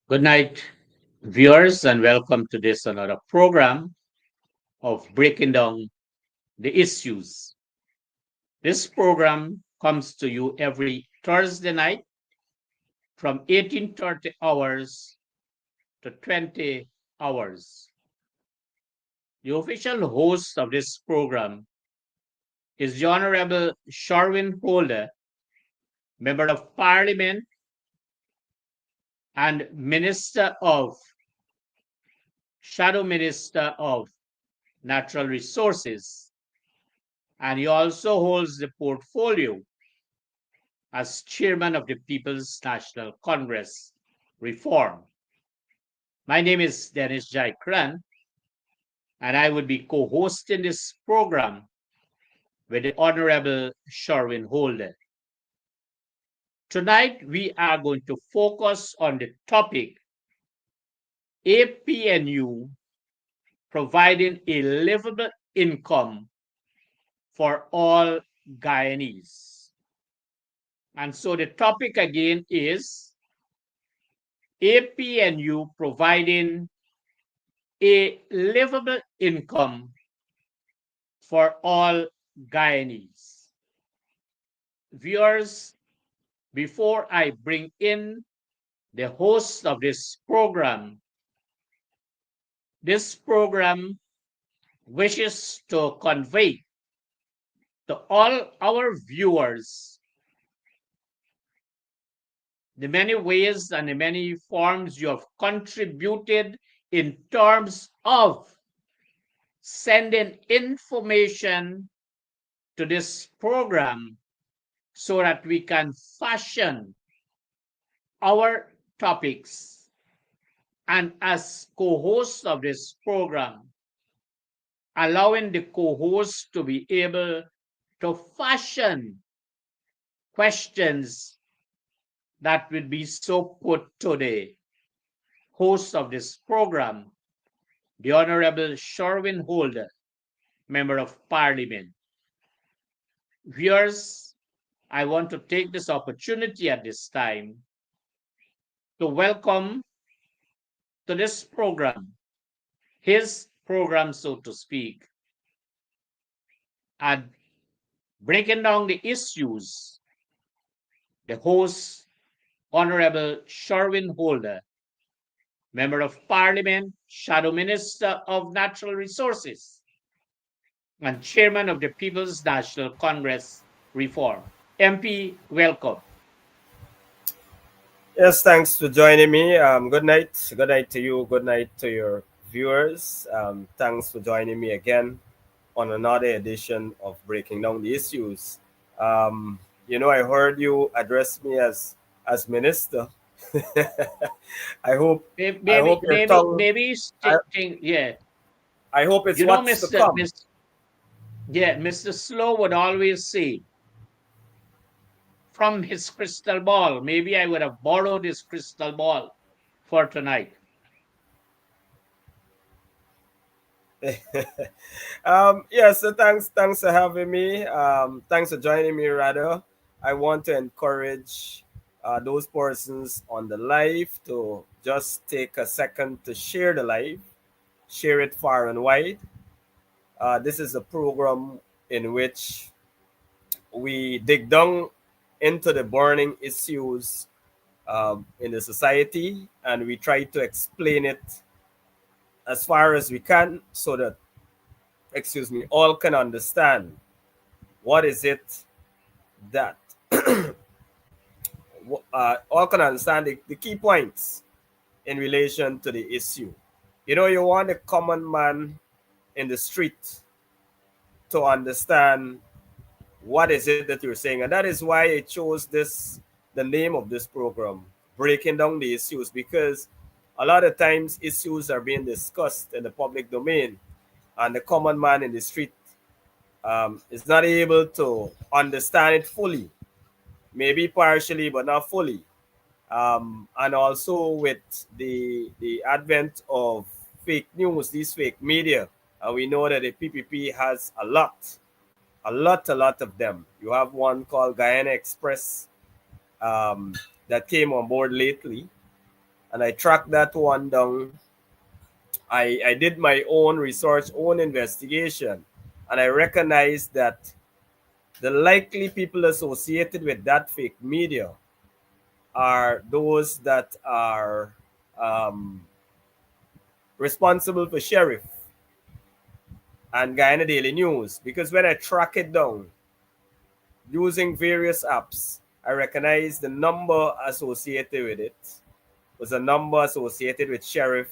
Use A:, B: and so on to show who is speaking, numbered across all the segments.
A: Good night, viewers, and welcome to this another program of breaking down the issues. This program comes to you every Thursday night from 18:30 hours to 20 hours. The official host of this program is the Honorable Shurwayne Holder, Member of Parliament and Shadow Minister of Natural Resources, and he also holds the portfolio as chairman of the People's National Congress Reform. My name is Dennis Jai Kran, and I would be co-hosting this program with the Honorable Shurwayne Holder. Tonight, we are going to focus on the topic APNU providing a livable income for all Guyanese. And so the topic again is APNU providing a livable income for all Guyanese. Viewers, before I bring in the host of this program wishes to convey to all our viewers the many ways and the many forms you have contributed in terms of sending information to this program so that we can fashion our topics. And as co-host of this program, allowing the co-host to be able to fashion questions that will be so put to the host of this program, the Honorable Shurwayne Holder, Member of Parliament. Viewers, I want to take this opportunity at this time to welcome to this program, his program, so to speak, and breaking down the issues, the host, Honorable Shurwayne Holder, Member of Parliament, Shadow Minister of Natural Resources, and Chairman of the People's National Congress Reform. MP, welcome.
B: Yes, thanks for joining me. Good night. Good night to you. Good night to your viewers. Thanks for joining me again on another edition of Breaking Down the Issues. I heard you address me as minister. I hope your tongue.
A: Maybe,
B: I,
A: yeah.
B: I hope it's
A: You know,
B: what's to come.
A: Mr. Slow would always say, from his crystal ball. Maybe I would have borrowed his crystal ball for tonight.
B: So thanks for having me. Thanks for joining me. Rather, I want to encourage those persons on the live to just take a second to share the live, share it far and wide. This is a program in which we dig down into the burning issues in the society, and we try to explain it as far as we can so that, all can understand what is it that all can understand the key points in relation to the issue. You want a common man in the street to understand what is it that you're saying, and that is why I chose the name of this program, breaking down the issues, because a lot of times issues are being discussed in the public domain, and the common man in the street is not able to understand it fully, maybe partially, but not fully. And also with the advent of fake news, these fake media, we know that the PPP has a lot of them. You have one called Guyana Express that came on board lately, and I tracked that one down. I did my own research, own investigation, and I recognized that the likely people associated with that fake media are those that are um, responsible for Sheriff and Guyana Daily News. Because when I track it down using various apps, I recognize the number associated with it was a number associated with Sheriff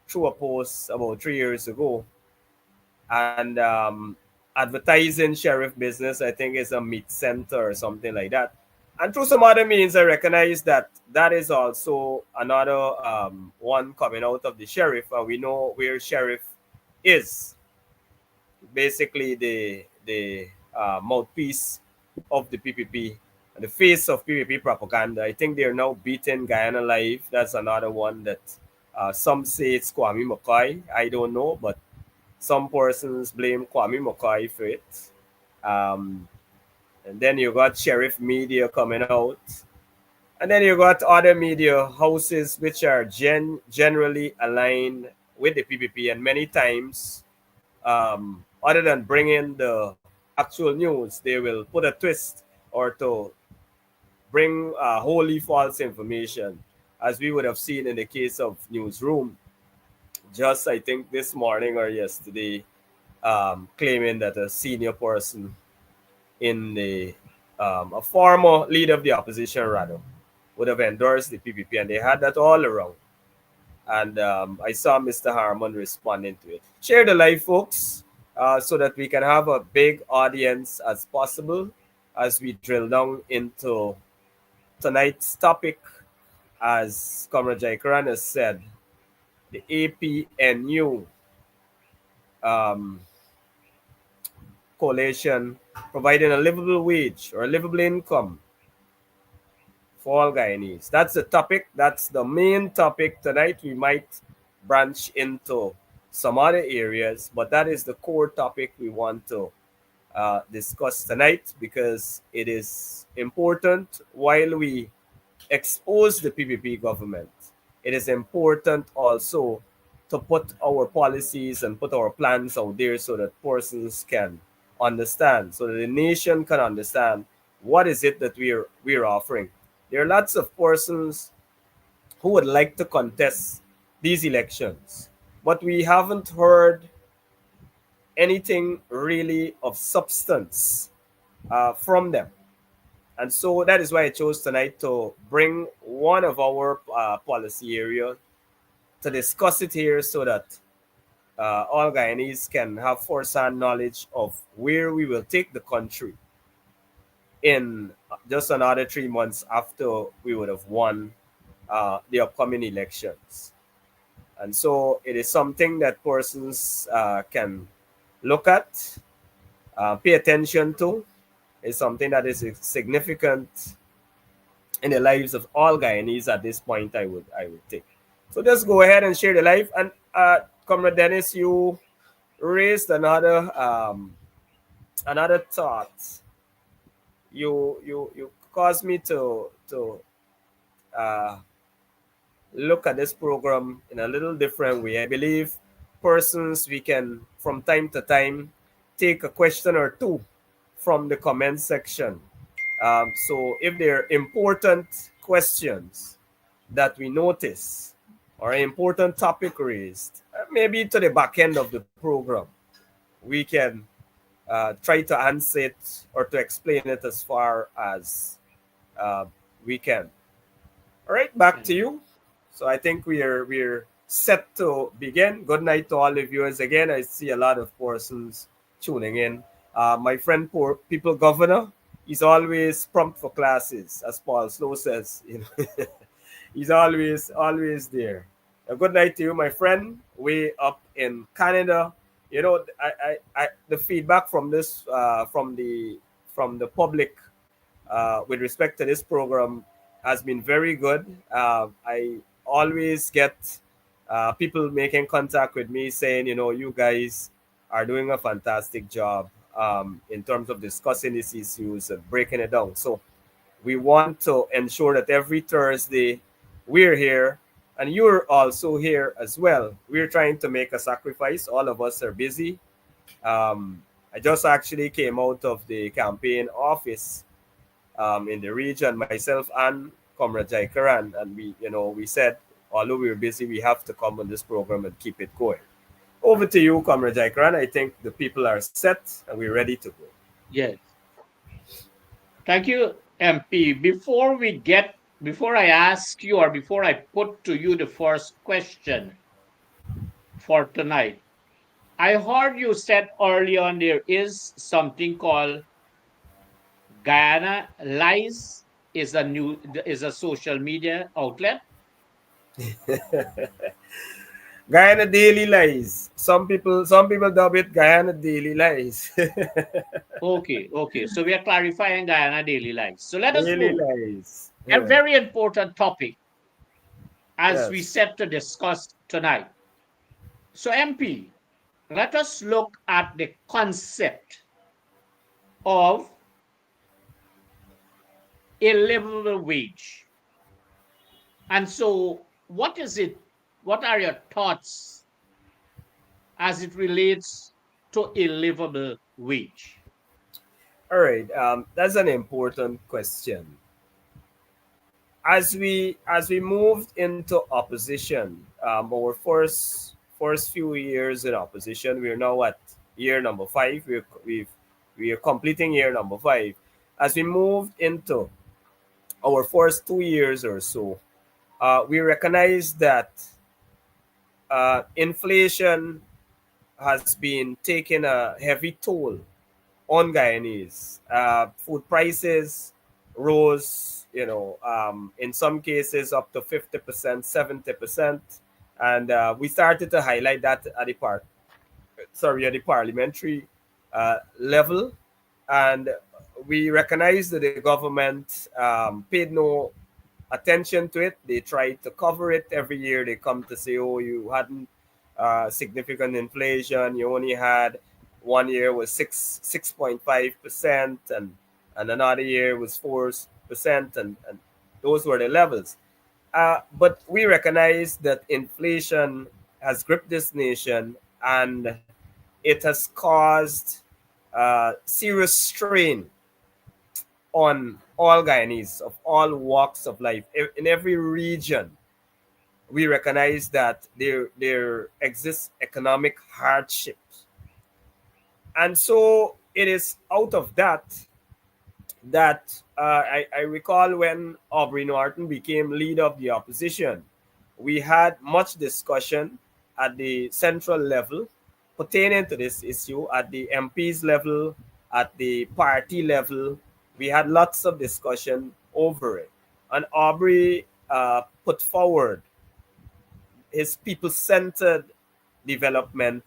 B: through a post about 3 years ago. And advertising Sheriff business, I think, is a meat center or something like that. And through some other means, I recognize that that is also another one coming out of the Sheriff, and we know where Sheriff is. Basically, the mouthpiece of the PPP, the face of PPP propaganda. I think they're now beating Guyana Live. That's another one that some say it's Kwame McCoy. I don't know, but some persons blame Kwame McCoy for it. Um, and then you got Sheriff Media coming out. And then you got other media houses which are generally aligned with the PPP, and many times, other than bringing the actual news, they will put a twist or to bring wholly false information, as we would have seen in the case of Newsroom. Just, I think, this morning or yesterday, claiming that a senior person in the a former leader of the opposition rather would have endorsed the PPP, and they had that all around. And I saw Mr. Harmon responding to it. Share the live, folks, so that we can have a big audience as possible as we drill down into tonight's topic. As Comrade Jaikaran has said, the APNU um, coalition providing a livable wage or a livable income for all Guyanese. That's the topic. That's the main topic tonight. We might branch into some other areas, but that is the core topic we want to discuss tonight, because it is important while we expose the PPP government. It is important also to put our policies and put our plans out there so that persons can understand, so that the nation can understand what is it that we're offering. There are lots of persons who would like to contest these elections, but we haven't heard anything really of substance from them. And so that is why I chose tonight to bring one of our policy areas to discuss it here, so that all Guyanese can have first-hand knowledge of where we will take the country in just another 3 months after we would have won the upcoming elections. And so it is something that persons can look at, pay attention to. It's something that is significant in the lives of all Guyanese at this point, I would think. So just go ahead and share the live. And Comrade Dennis, you raised another thought. You caused me to uh, look at this program in a little different way. I believe persons, we can from time to time take a question or two from the comment section. So if there are important questions that we notice or an important topic raised, maybe to the back end of the program, we can try to answer it or to explain it as far as uh, we can. All right, back to you. So I think we're set to begin. Good night to all the viewers. Again, I see a lot of persons tuning in. My friend, poor people governor, he's always prompt for classes, as Paul Slow says. You know, he's always there. A good night to you, my friend. Way up in Canada. You know, the feedback from this from the public with respect to this program has been very good. I always get people making contact with me saying, you know, you guys are doing a fantastic job in terms of discussing these issues and breaking it down. So we want to ensure that every Thursday we're here And you're also here as well. We're trying to make a sacrifice. All of us are busy. I just actually came out of the campaign office in the region, myself and Comrade Jaikaran, and we said, although we were busy, we have to come on this program and keep it going. Over to you, Comrade Jaikaran. I think the people are set and we're ready to go.
A: Yes. Thank you, MP. Before I ask you or before I put to you the first question for tonight, I heard you said early on there is something called Guyana Lies is a social media outlet.
B: Guyana Daily Lies. Some people dub it Guyana Daily Lies.
A: Okay. So we are clarifying Guyana Daily Lives. So let us
B: Daily
A: move.
B: Lies.
A: A
B: Yeah.
A: very important topic as we
B: Yes.
A: set to discuss tonight. So MP, let us look at the concept of a livable wage. And so what is it? What are your thoughts as it relates to a livable wage?
B: All right. That's an important question. As we moved into opposition, our first few years in opposition, we're now at year number five. We are completing year number five. As we moved into our first 2 years or so, we recognize that inflation has been taking a heavy toll on Guyanese. Food prices rose, in some cases up to 50%, 70%. And we started to highlight that at the parliamentary level. And we recognized that the government paid no attention to it. They tried to cover it every year. They come to say, "Oh, you hadn't significant inflation. You only had 1 year was 6.5%, and another year was 4%, and those were the levels." But we recognize that inflation has gripped this nation, and it has caused serious strain on all Guyanese of all walks of life in every region. We recognize that there exists economic hardships, and so it is out of that I recall when Aubrey Norton became leader of the opposition, we had much discussion at the central level pertaining to this issue, at the MPs level, at the party level. We had lots of discussion over it. And Aubrey put forward his people centered development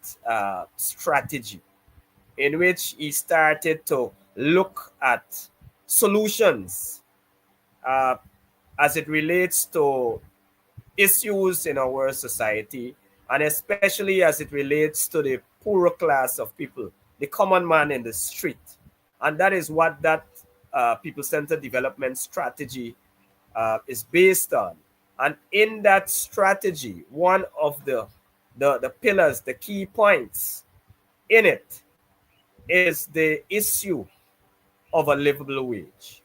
B: strategy, in which he started to look at solutions uh, as it relates to issues in our society, and especially as it relates to the poorer class of people, the common man in the street. And that is what that people centered development strategy is based on. And in that strategy, one of the pillars, the key points in it is the issue of a livable wage.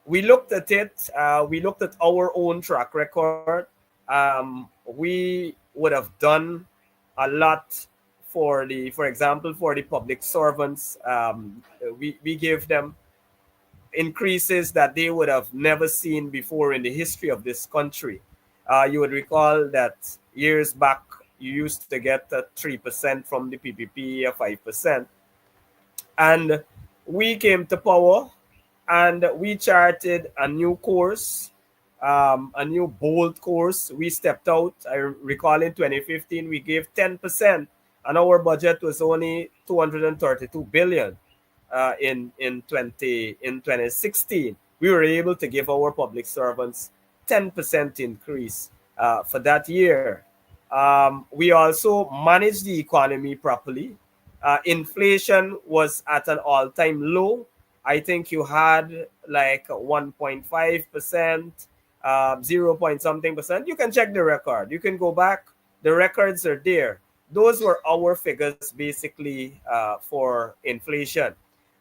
B: We looked at it, we looked at our own track record. We would have done a lot for example, for the public servants. We gave them increases that they would have never seen before in the history of this country. You would recall that years back, you used to get a 3% from the PPP, a 5%. And we came to power, and we charted a new course, a new bold course. We stepped out. I recall in 2015, we gave 10%, and our budget was only 232 billion. In 2016, we were able to give our public servants 10% increase for that year. We also managed the economy properly. Inflation was at an all-time low. I think you had like 1.5%. 0 point something percent. You can check the record. You can go back. The records are there. Those were our figures basically for inflation.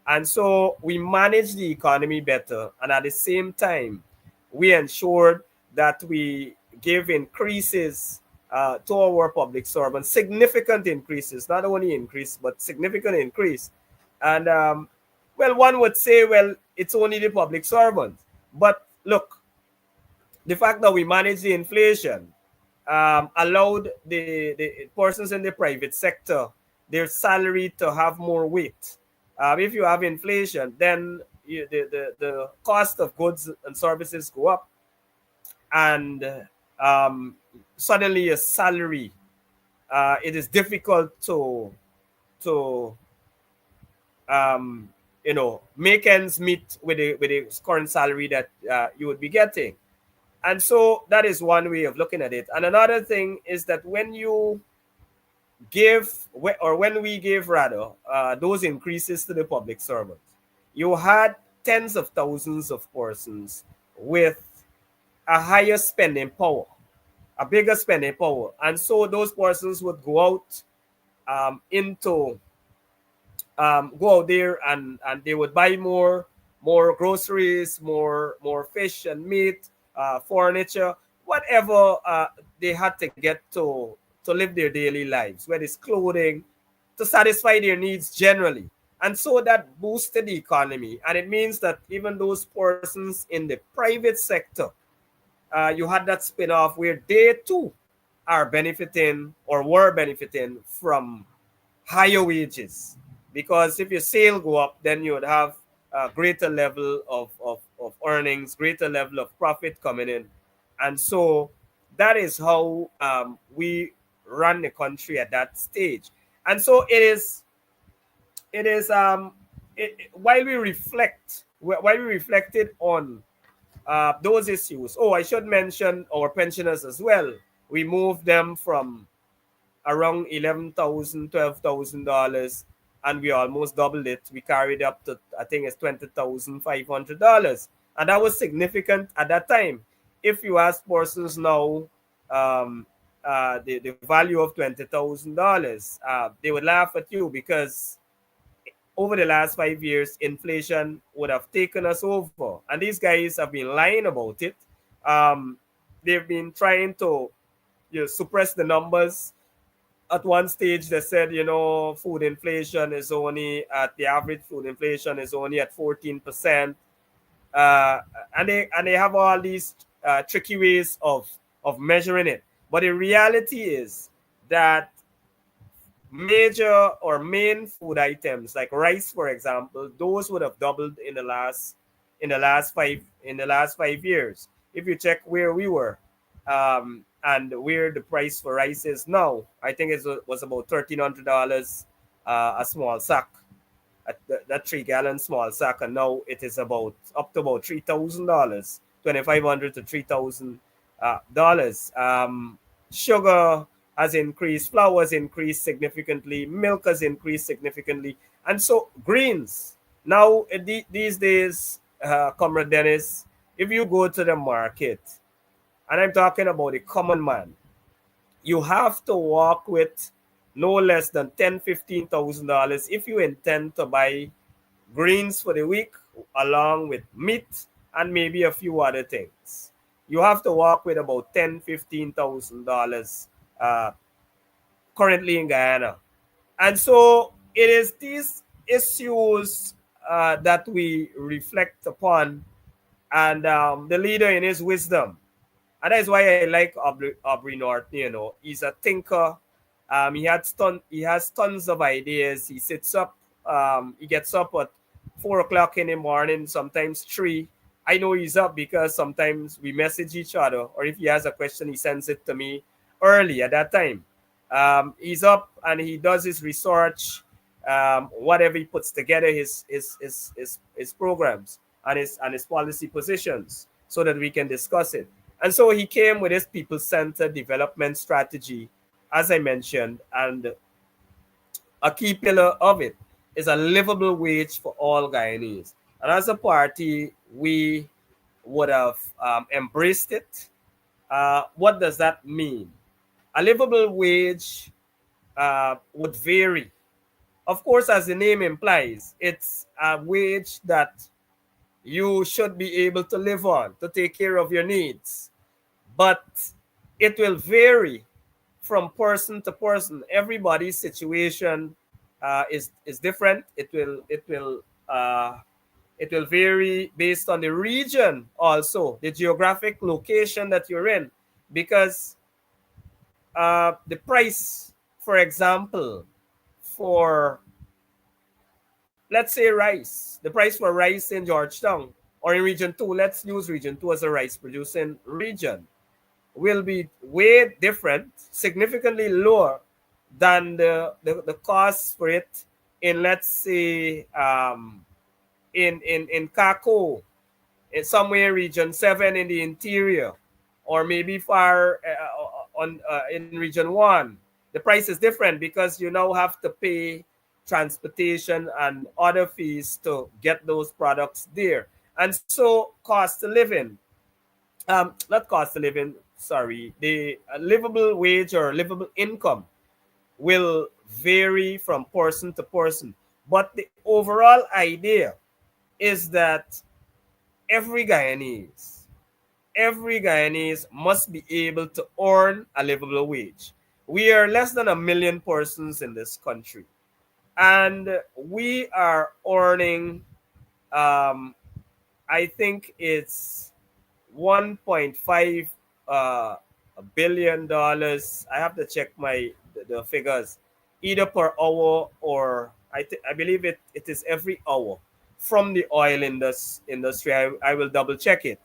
B: And so we managed the economy better. And at the same time, we ensured that we gave increases to our public servants, significant increases, not only increase, but significant increase. And well, one would say, well, it's only the public servants. But look, the fact that we manage the inflation allowed the persons in the private sector their salary to have more weight. If you have inflation, then the cost of goods and services go up, and um, suddenly your salary it is difficult to um, make ends meet with the current salary that you would be getting. And so that is one way of looking at it. And another thing is that when you give, or when we gave rather, those increases to the public servants, you had tens of thousands of persons with a higher spending power, a bigger spending power. And so those persons would into go out there, and they would buy more groceries, more fish and meat, furniture, whatever they had to get to live their daily lives, whether it's clothing, to satisfy their needs generally. And so that boosted the economy. And it means that even those persons in the private sector, you had that spin off where they too are benefiting or were benefiting from higher wages. Because if your sale go up, then you would have a greater level of earnings, greater level of profit coming in. And so that is how we run the country at that stage. And so it is while we reflected on those issues. Oh, I should mention our pensioners as well. We moved them from around $11,000, $12,000, and we almost doubled it. We carried up to, I think it's $20,500, and that was significant at that time. If you ask persons now um, the value of $20,000, they would laugh at you, because over the last 5 years, inflation would have taken us over, and these guys have been lying about it. Um, they've been trying to suppress the numbers. At one stage they said, food inflation is only at the average food inflation is only at 14%. uh, and they have all these tricky ways of measuring it. But the reality is that major or main food items like rice, for example, those would have doubled in the last 5 years. If you check where we were and where the price for rice is now, I think it was about $1,300 a small sack, that 3 gallon small sack, and now it is about up to about $3,000, 2,500 to $3,000. Sugar has increased, flour has increased significantly, milk has increased significantly, and so greens. Now, these days, Comrade Dennis, if you go to the market, and I'm talking about the common man, you have to walk with no less than $10,000, $15,000 if you intend to buy greens for the week, along with meat and maybe a few other things. You have to walk with about $10,000, $15,000 currently in Guyana. And so it is these issues that we reflect upon, and the leader in his wisdom. And that is why I like Aubrey North. He's a thinker. He has tons of ideas. He sits up. He gets up at 4 o'clock in the morning, sometimes 3. I know he's up because sometimes we message each other, or if he has a question, he sends it to me early at that time. He's up and he does his research. Whatever he puts together, his programs and his policy positions, so that we can discuss it. And so he came with his people-centered development strategy, as I mentioned, and a key pillar of it is a livable wage for all Guyanese. And as a party, we would have embraced it. What does that mean? A livable wage would vary. Of course, as the name implies, it's a wage that you should be able to live on, to take care of your needs. But it will vary from person to person. Everybody's situation is different. It will vary based on the region, also the geographic location that you're in, because the price, for example, for, let's say, rice, the price for rice in Georgetown or in region 2, let's use region 2 as a rice producing region, will be way different, significantly lower than the cost for it in, let's say, in Kako, in somewhere region 7 in the interior, or maybe far on in region 1. The price is different because you now have to pay transportation and other fees to get those products there. And so cost of living, not cost of living, sorry, the livable wage or livable income will vary from person to person. But the overall idea is that every Guyanese, every Guyanese must be able to earn a livable wage. We are less than 1 million persons in this country, and we are earning, um, I think it's 1.5 billion dollars. I have to check the figures, either per hour or I believe it is every hour from the oil industry. I will double check it.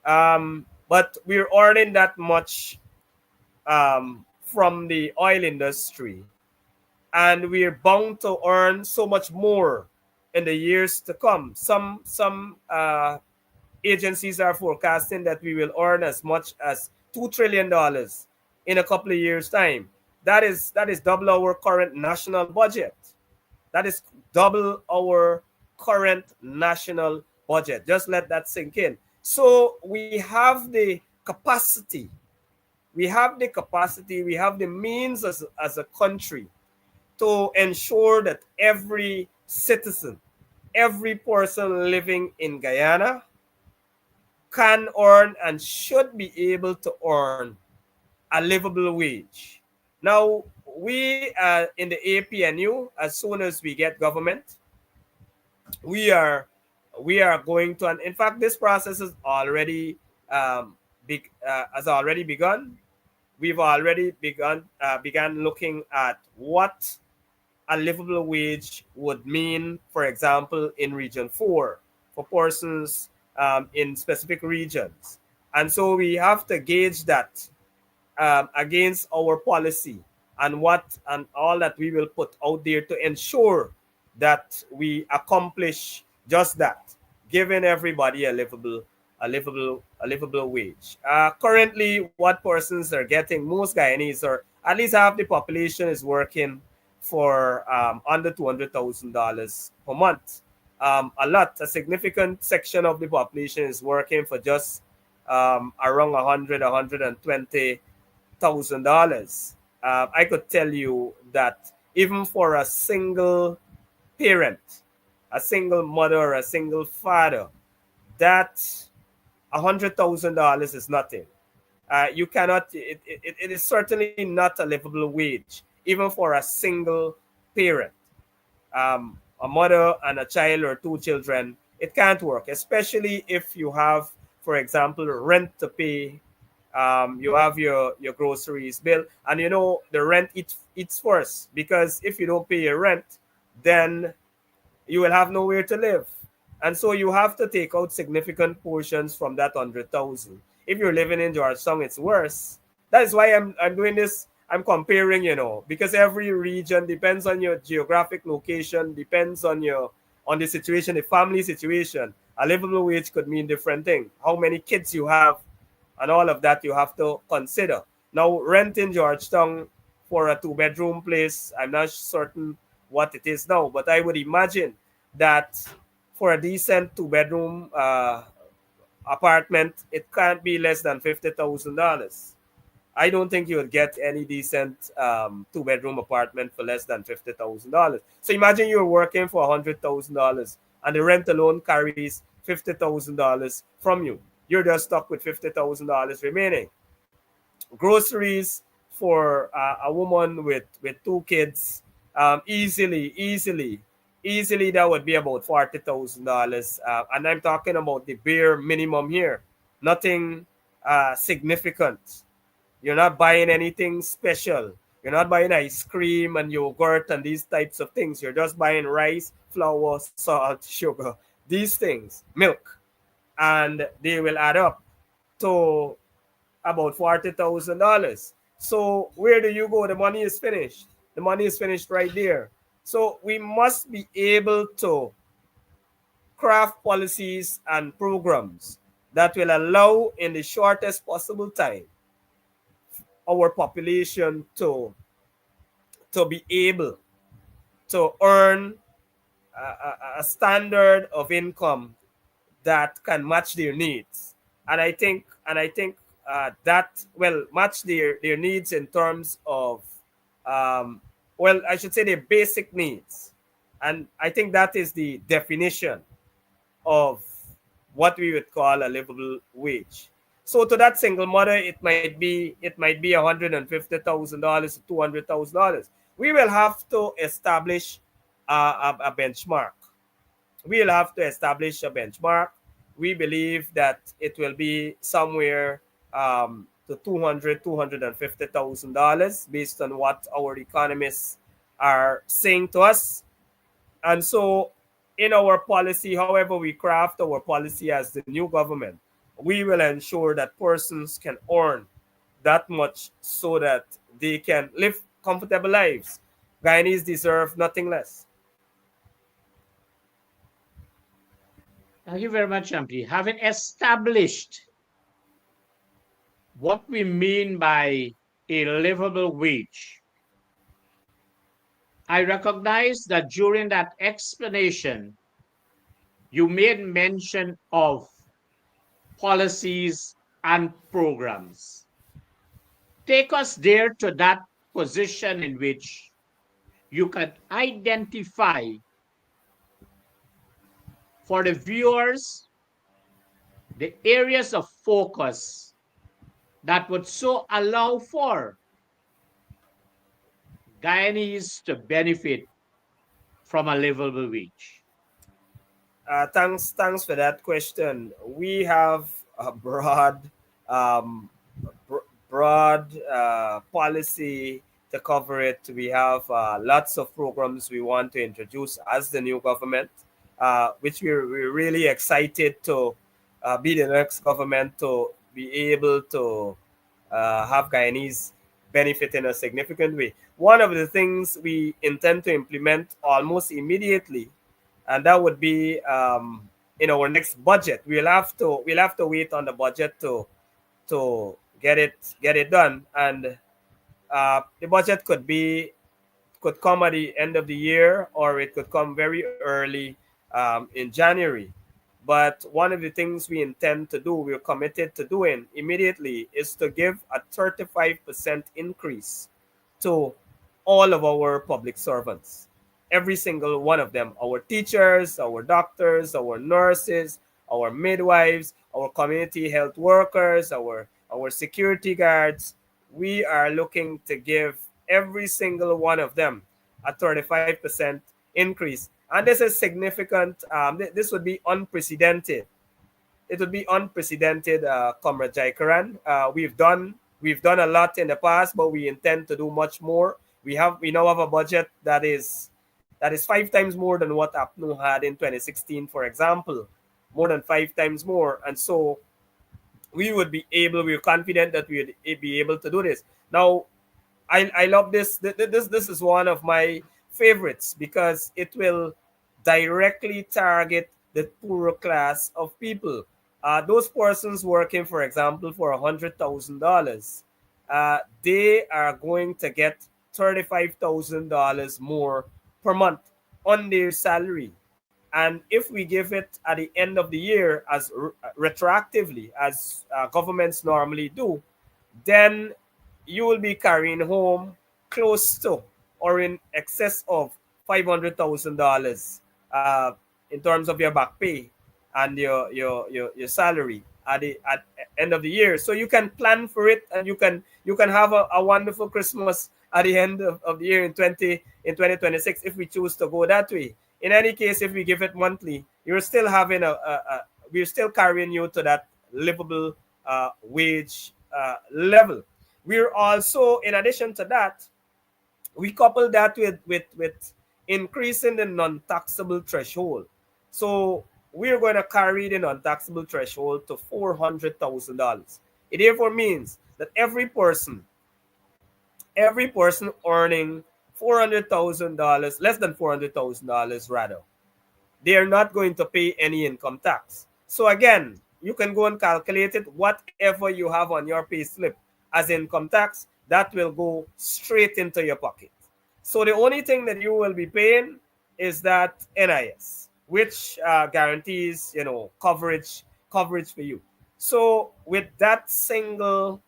B: But we're earning that much from the oil industry, and we're bound to earn so much more in the years to come. Some agencies are forecasting that we will earn as much as $2 trillion in a couple of years' time. That is double our current national budget. That is double our current national budget. Just let that sink in. So we have the capacity, we have the means as a country to ensure that every citizen, every person living in Guyana can earn and should be able to earn a livable wage. Now, we in the APNU, as soon as we get government, we are we are going to, and in fact, this process is already has already begun. We've already began looking at what a livable wage would mean, for example, in Region 4 for persons in specific regions. And so we have to gauge that against our policy and what and all that we will put out there to ensure that we accomplish just that, giving everybody a livable wage. Currently, what persons are getting, most Guyanese, or at least half the population, is working for under $200,000 per month. A significant section of the population is working for just around 120,000 dollars. I could tell you that even for a single parent, a single mother, or a single father, that $100,000 is nothing. You cannot. It is certainly not a livable wage, even for a single parent, a mother and a child or two children. It can't work, especially if you have, for example, rent to pay. You have your groceries bill, and the rent eats first, because if you don't pay your rent, then you will have nowhere to live. And so you have to take out significant portions from that 100,000. If you're living in Georgetown, it's worse. That is why I'm doing this. I'm comparing, because every region depends on your geographic location, depends on the situation, the family situation. A livable wage could mean different things. How many kids you have, and all of that you have to consider. Now, rent in Georgetown for a two-bedroom place, I'm not certain what it is now, but I would imagine that for a decent two-bedroom apartment, it can't be less than $50,000. I don't think you would get any decent two-bedroom apartment for less than $50,000. So imagine you're working for $100,000 and the rent alone carries $50,000 from you. You're just stuck with $50,000 remaining. Groceries for a woman with two kids, easily that would be about $40,000. And I'm talking about the bare minimum here, nothing significant. You're not buying anything special. You're not buying ice cream and yogurt and these types of things. You're just buying rice, flour, salt, sugar, these things, milk, and they will add up to about $40,000. So where do you go? The money is finished. The money is finished right there. So we must be able to craft policies and programs that will allow in the shortest possible time our population to be able to earn a standard of income that can match their needs. And I think that will match their needs in terms of um, well, I should say their basic needs. And I think that is the definition of what we would call a livable wage. So to that single mother, it might be $150,000 to $200,000. We will have to establish a benchmark. We'll have to establish a benchmark. We believe that it will be somewhere to $250,000 based on what our economists are saying to us. And so, in our policy, however we craft our policy as the new government, we will ensure that persons can earn that much so that they can live comfortable lives. Guyanese deserve nothing less.
A: Thank you very much, Ampli. Having established what we mean by a livable wage, I recognize that during that explanation, you made mention of policies and programs. Take us there to that position in which you can identify for the viewers the areas of focus that would so allow for Guyanese to benefit from a livable wage.
B: Thanks for that question. We have a um, broad policy to cover it. We have lots of programs we want to introduce as the new government, which we're really excited to be the next government to be able to have Guyanese benefit in a significant way. One of the things we intend to implement almost immediately, and that would be in our next budget. We'll have to wait on the budget to get it done, and the budget could come at the end of the year or it could come very early in January. But one of the things we intend to do, we're committed to doing immediately, is to give a 35% increase to all of our public servants. Every single one of them, our teachers, our doctors, our nurses, our midwives, our community health workers, our security guards. We are looking to give every single one of them a 35% increase. And this is significant. This would be unprecedented. It would be unprecedented, Comrade Jaikaran. We've done a lot in the past, but we intend to do much more. We now have a budget that is 5 times more than what APNU had in 2016, for example, more than 5 times more. And so we're confident that we would be able to do this. Now, I love this. This is one of my favorites because it will directly target the poorer class of people. Those persons working, for example, for $100,000, they are going to get $35,000 more per month on their salary. And if we give it at the end of the year as retroactively, as governments normally do, then you will be carrying home close to or in excess of $500,000 in terms of your back pay and your salary at end of the year. So you can plan for it, and you can have a wonderful Christmas at the end of the year in 2026 if we choose to go that way. In any case, if we give it monthly, you're still having we're still carrying you to that livable wage level. We're also, in addition to that, we couple that with increasing the non-taxable threshold. So we're going to carry the non-taxable threshold to $400,000. It therefore means that every person earning $400,000, less than $400,000 rather, they are not going to pay any income tax. So again, you can go and calculate it. Whatever you have on your pay slip as income tax, that will go straight into your pocket. So the only thing that you will be paying is that NIS, which guarantees coverage for you. So with that single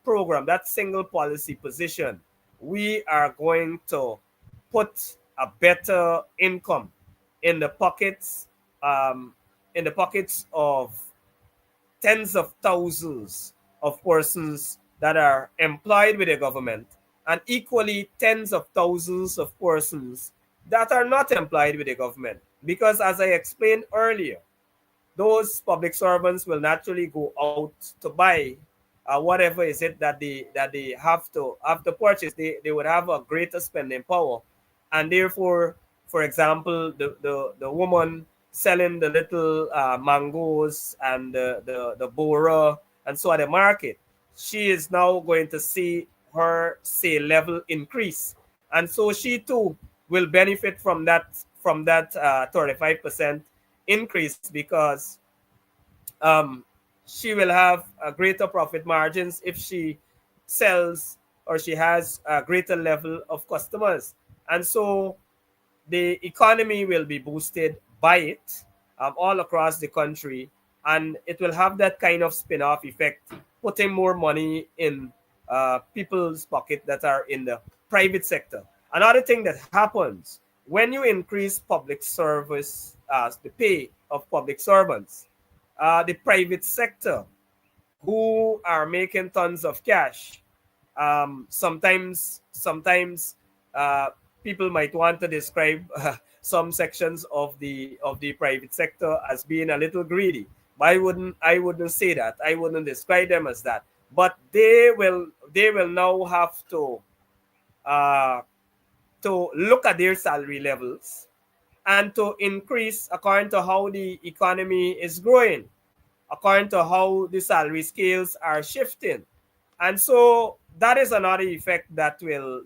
B: program, that single policy position, we are going to put a better income in the pockets um, in the pockets of tens of thousands of persons that are employed with the government, and equally tens of thousands of persons that are not employed with the government. Because as I explained earlier, those public servants will naturally go out to buy whatever is it that they have to purchase. They would have a greater spending power, and therefore, for example, the woman selling the little mangoes and the bora and so at the market, she is now going to see her sale level increase, and so she too will benefit from that 35% increase, because um, she will have greater profit margins if she sells, or she has a greater level of customers. And so the economy will be boosted by it all across the country, and it will have that kind of spin-off effect, putting more money in people's pocket that are in the private sector. Another thing that happens when you increase public service, the pay of public servants, the private sector, who are making tons of cash. Sometimes people might want to describe some sections of the private sector as being a little greedy. But I wouldn't say that. I wouldn't describe them as that. But they will now have uh, to look at their salary levels and to increase according to how the economy is growing, according to how the salary scales are shifting. And so that is another effect that will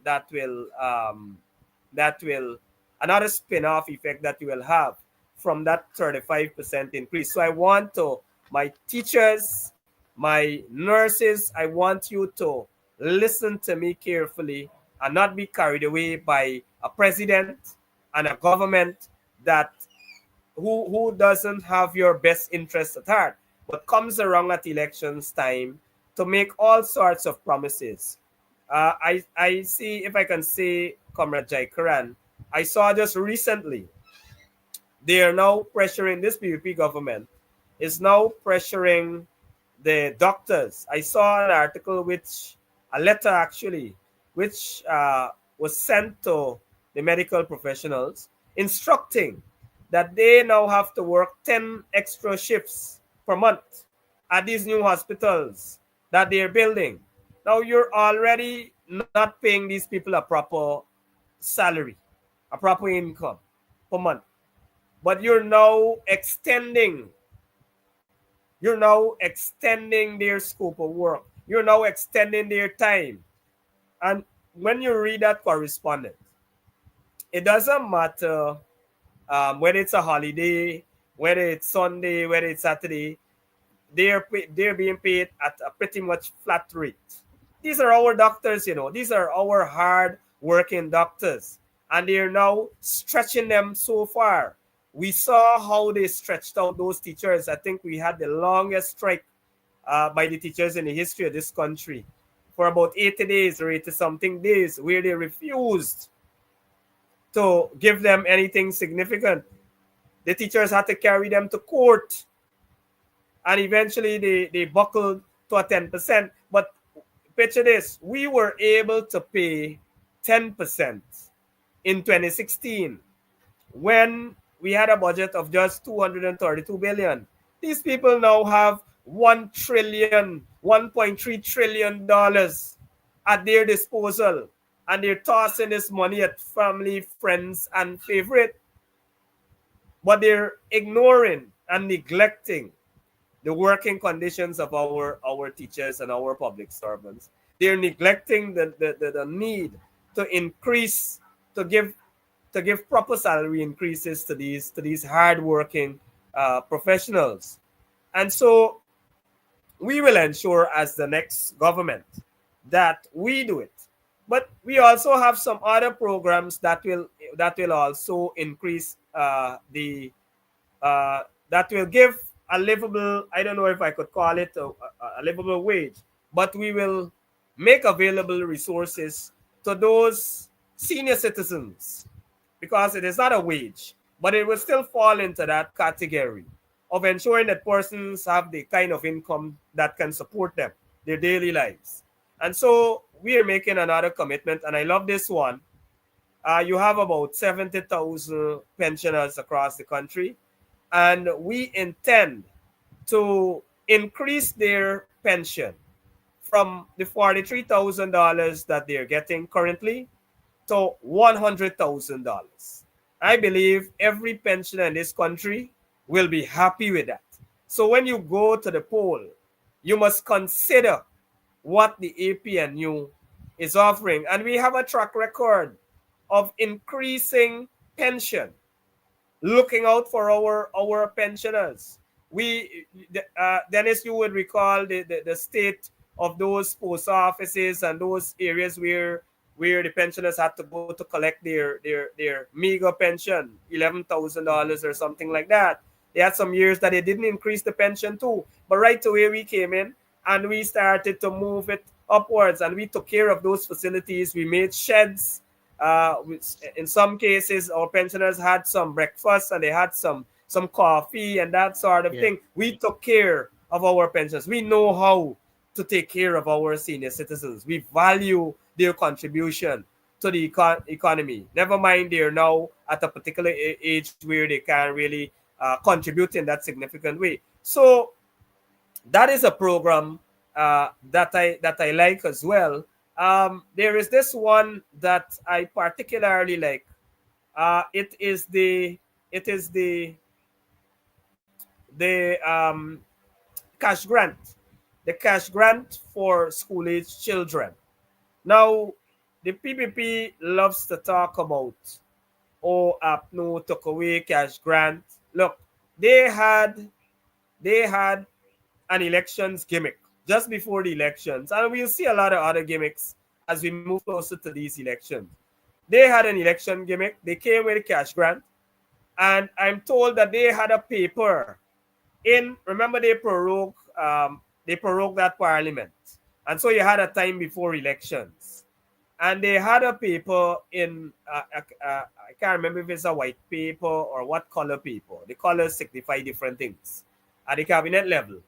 B: another spin-off effect that you will have from that 35% increase. So I want to my teachers, my nurses, I want you to listen to me carefully and not be carried away by a president and a government that who doesn't have your best interest at heart, but comes around at elections time to make all sorts of promises. I see, if I can say, Comrade Jai Karan, I saw just recently they are now pressuring, this PVP government is now pressuring the doctors. I saw an article, a letter actually, which was sent to the medical professionals instructing that they now have to work 10 extra shifts per month at these new hospitals that they're building. Now you're already not paying these people a proper salary, a proper income per month, but you're now extending their scope of work. You're now extending their time. And when you read that correspondence, it doesn't matter whether it's a holiday, whether it's Sunday, whether it's Saturday, they're being paid at a pretty much flat rate. These are our doctors, These are our hard working doctors, and they're now stretching them so far. We saw how they stretched out those teachers. I think we had the longest strike by the teachers in the history of this country for about 80 days or 80 something days, where they refused to give them anything significant. The teachers had to carry them to court, and eventually they buckled to a 10%. But picture this, we were able to pay 10% in 2016 when we had a budget of just 232 billion. These people now have 1 trillion, 1.3 trillion dollars at their disposal, and they're tossing this money at family, friends, and favorite, but they're ignoring and neglecting the working conditions of our teachers and our public servants. They're neglecting the need to increase, to give proper salary increases to these hardworking professionals. And so we will ensure as the next government that we do it. But we also have some other programs that will also increase the that will give a livable, I don't know if I could call it a livable wage, but we will make available resources to those senior citizens, because it is not a wage, but it will still fall into that category of ensuring that persons have the kind of income that can support them, their daily lives. And so we are making another commitment, and I love this one. You have about 70,000 pensioners across the country, and we intend to increase their pension from the $43,000 that they're getting currently to $100,000. I believe every pensioner in this country will be happy with that. So when you go to the poll, you must consider what the APNU is offering. And we have a track record of increasing pension, looking out for our pensioners. We, Dennis, you would recall the state of those post offices and those areas where the pensioners had to go to collect their meager pension, $11,000 or something like that. They had some years that they didn't increase the pension too. But right away we came in and we started to move it upwards, and we took care of those facilities. We made sheds. In some cases, our pensioners had some breakfast and they had some coffee and that sort of
A: Yeah.
B: thing. We took care of our pensioners. We know how to take care of our senior citizens. We value their contribution to the economy. Never mind, they're now at a particular age where they can really contribute in that significant way. So that is a program that I like as well. There is this one that I particularly like. It is the cash grant, the cash grant for school age children. Now, the PPP loves to talk about, oh, APNU took away cash grant. Look, they had they had an elections gimmick just before the elections, and we'll see a lot of other gimmicks as we move closer to these elections. They had an election gimmick. They came with a cash grant, and I'm told that they had a paper in. Remember, they prorogued that parliament, and so you had a time before elections, and they had a paper in. I can't remember if it's a white paper or what color paper. The colors signify different things at the cabinet level.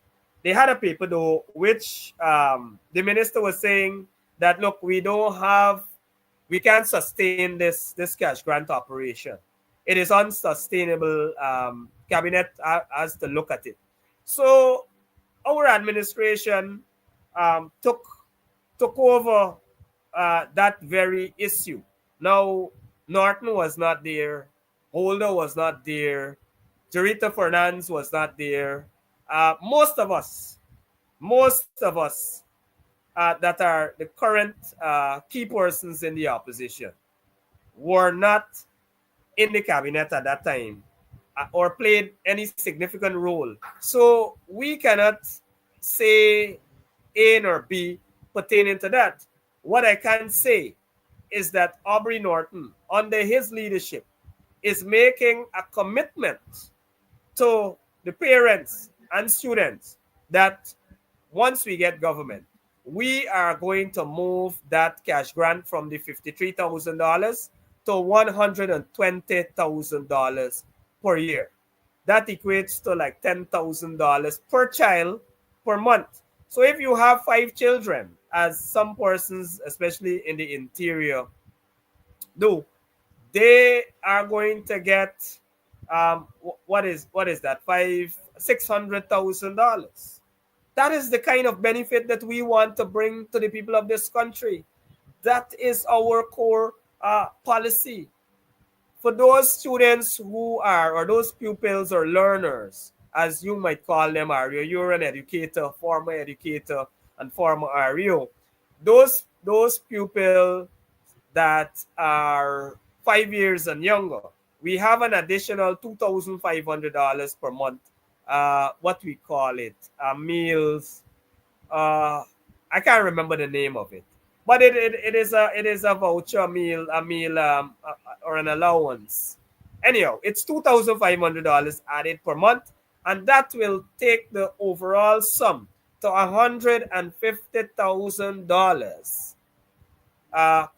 B: They had a paper though, which the minister was saying that look, we can't sustain this cash grant operation. It is unsustainable. Cabinet has to look at it. So our administration took over that very issue. Now, Norton was not there, Holder was not there, Jarita Fernandez was not there. Most of us that are the current key persons in the opposition were not in the cabinet at that time or played any significant role. So we cannot say A nor B pertaining to that. What I can say is that Aubrey Norton, under his leadership, is making a commitment to the parents and students that once we get government, we are going to move that cash grant from the $53,000 to $120,000 per year. That equates to like $10,000 per child per month. So if you have 5 children, as some persons, especially in the interior, do, they are going to get what is that, $600,000. That is the kind of benefit that we want to bring to the people of this country. That is our core policy. For those students who are, or those pupils or learners, as you might call them, Ario, you're an educator, former educator, and former Ario. Those pupils that are 5 years and younger, we have an additional $2,500 per month. What we call it, meals. Uh, I can't remember the name of it, but it is a voucher meal, a meal, or an allowance. Anyhow, it's $2,500 added per month, and that will take the overall sum to $150,000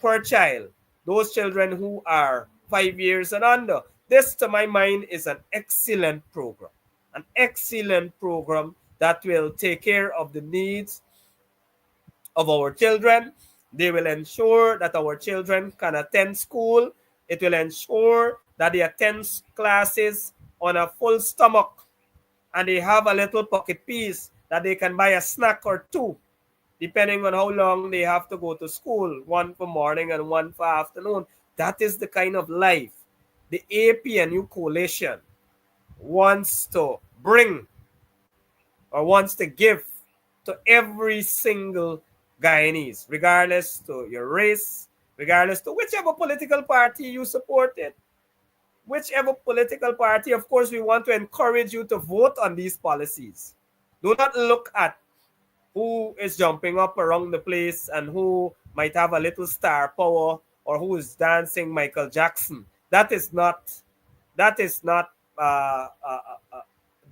B: per child. Those children who are 5 years and under. This, to my mind, is an excellent program. An excellent program that will take care of the needs of our children. They will ensure that our children can attend school. It will ensure that they attend classes on a full stomach, and they have a little pocket piece that they can buy a snack or two, depending on how long they have to go to school, one for morning and one for afternoon. That is the kind of life the APNU coalition wants to bring, or wants to give, to every single Guyanese, regardless to your race, regardless to whichever political party you supported. Whichever political party, of course, we want to encourage you to vote on these policies. Do not look at who is jumping up around the place and who might have a little star power, or who is dancing Michael Jackson. That is not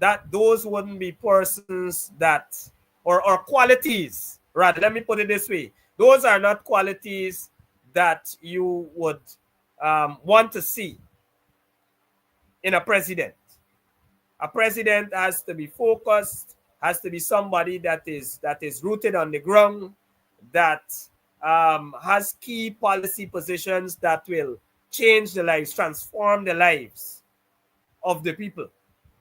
B: that those wouldn't be persons that, or qualities, rather, let me put it this way, those are not qualities that you would want to see in a president. A president has to be focused, has to be somebody that is rooted on the ground, that has key policy positions that will change the lives, transform the lives of the people.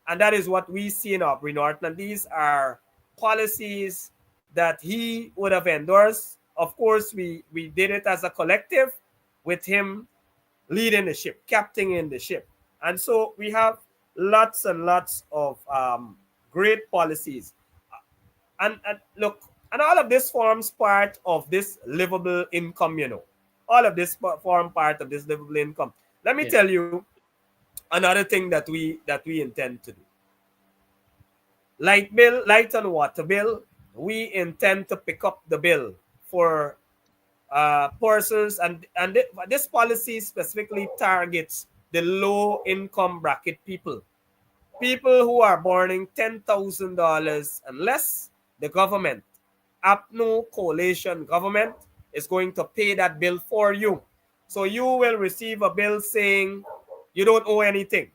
B: And that is what we see in Aubrey Norton. And these are policies that he would have endorsed. Of course, we did it as a collective, with him leading the ship, captaining the ship. And so we have lots and lots of great policies. And look, and all of this forms part of this livable income, All of this form part of this livable income. Let me
A: Yeah.
B: tell you another thing that we intend to do. Light bill, light and water bill, we intend to pick up the bill for persons, and this policy specifically targets the low income bracket people. People who are earning $10,000 and less. The government, APNU coalition government, is going to pay that bill for you. So you will receive a bill saying you don't owe anything.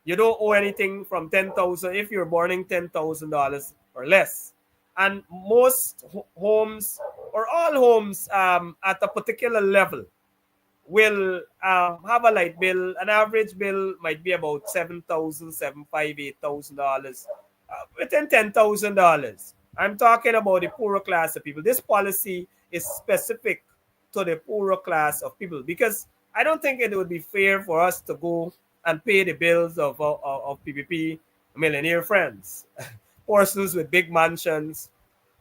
B: You don't owe anything from 10,000 if you're earning $10,000 or less. And most homes, or all homes, at a particular level, will have a light bill. An average bill might be about $7,000, $8,000, within $10,000. I'm talking about the poorer class of people. This policy is specific to the poorer class of people, because I don't think it would be fair for us to go and pay the bills of PPP millionaire friends, persons with big mansions,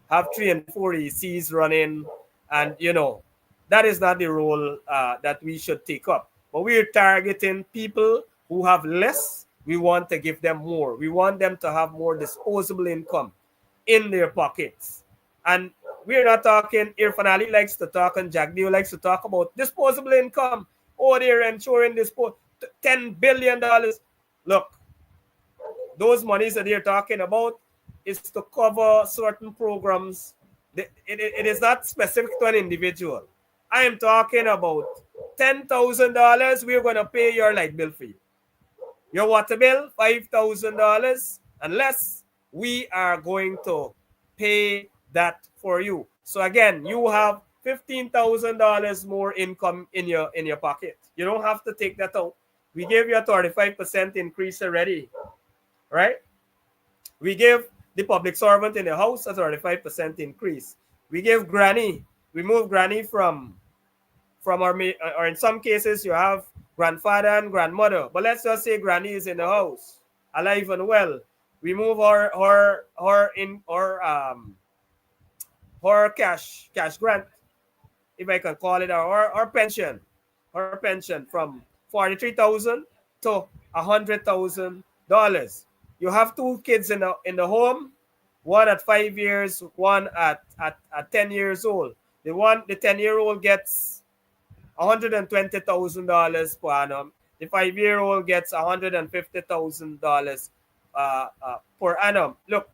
B: have 3 and 4 ACs running, and that is not the role that we should take up. But we're targeting people who have less. We want to give them more. We want them to have more disposable income in their pockets. And we're not talking, Irfan Ali likes to talk, and Jagdeo likes to talk about disposable income. Oh, they're ensuring $10 billion. Look, those monies that they're talking about is to cover certain programs. It is not specific to an individual. I am talking about $10,000. We're going to pay your light bill for you. Your water bill, $5,000, unless we are going to pay that for you. So again, you have $15,000 more income in your pocket. You don't have to take that out. We gave you a 35% increase already, right? We give the public servant in the house a 35% increase. We give granny, we move granny from our, or in some cases you have grandfather and grandmother, but let's just say granny is in the house, alive and well. We move her cash grant, if I can call it, or pension from 43,000 to $100,000. You have two kids in the home, one at 5 years, one at 10 years old. The 10-year-old gets $120,000 per annum. The 5-year-old gets $150,000 per annum. Look,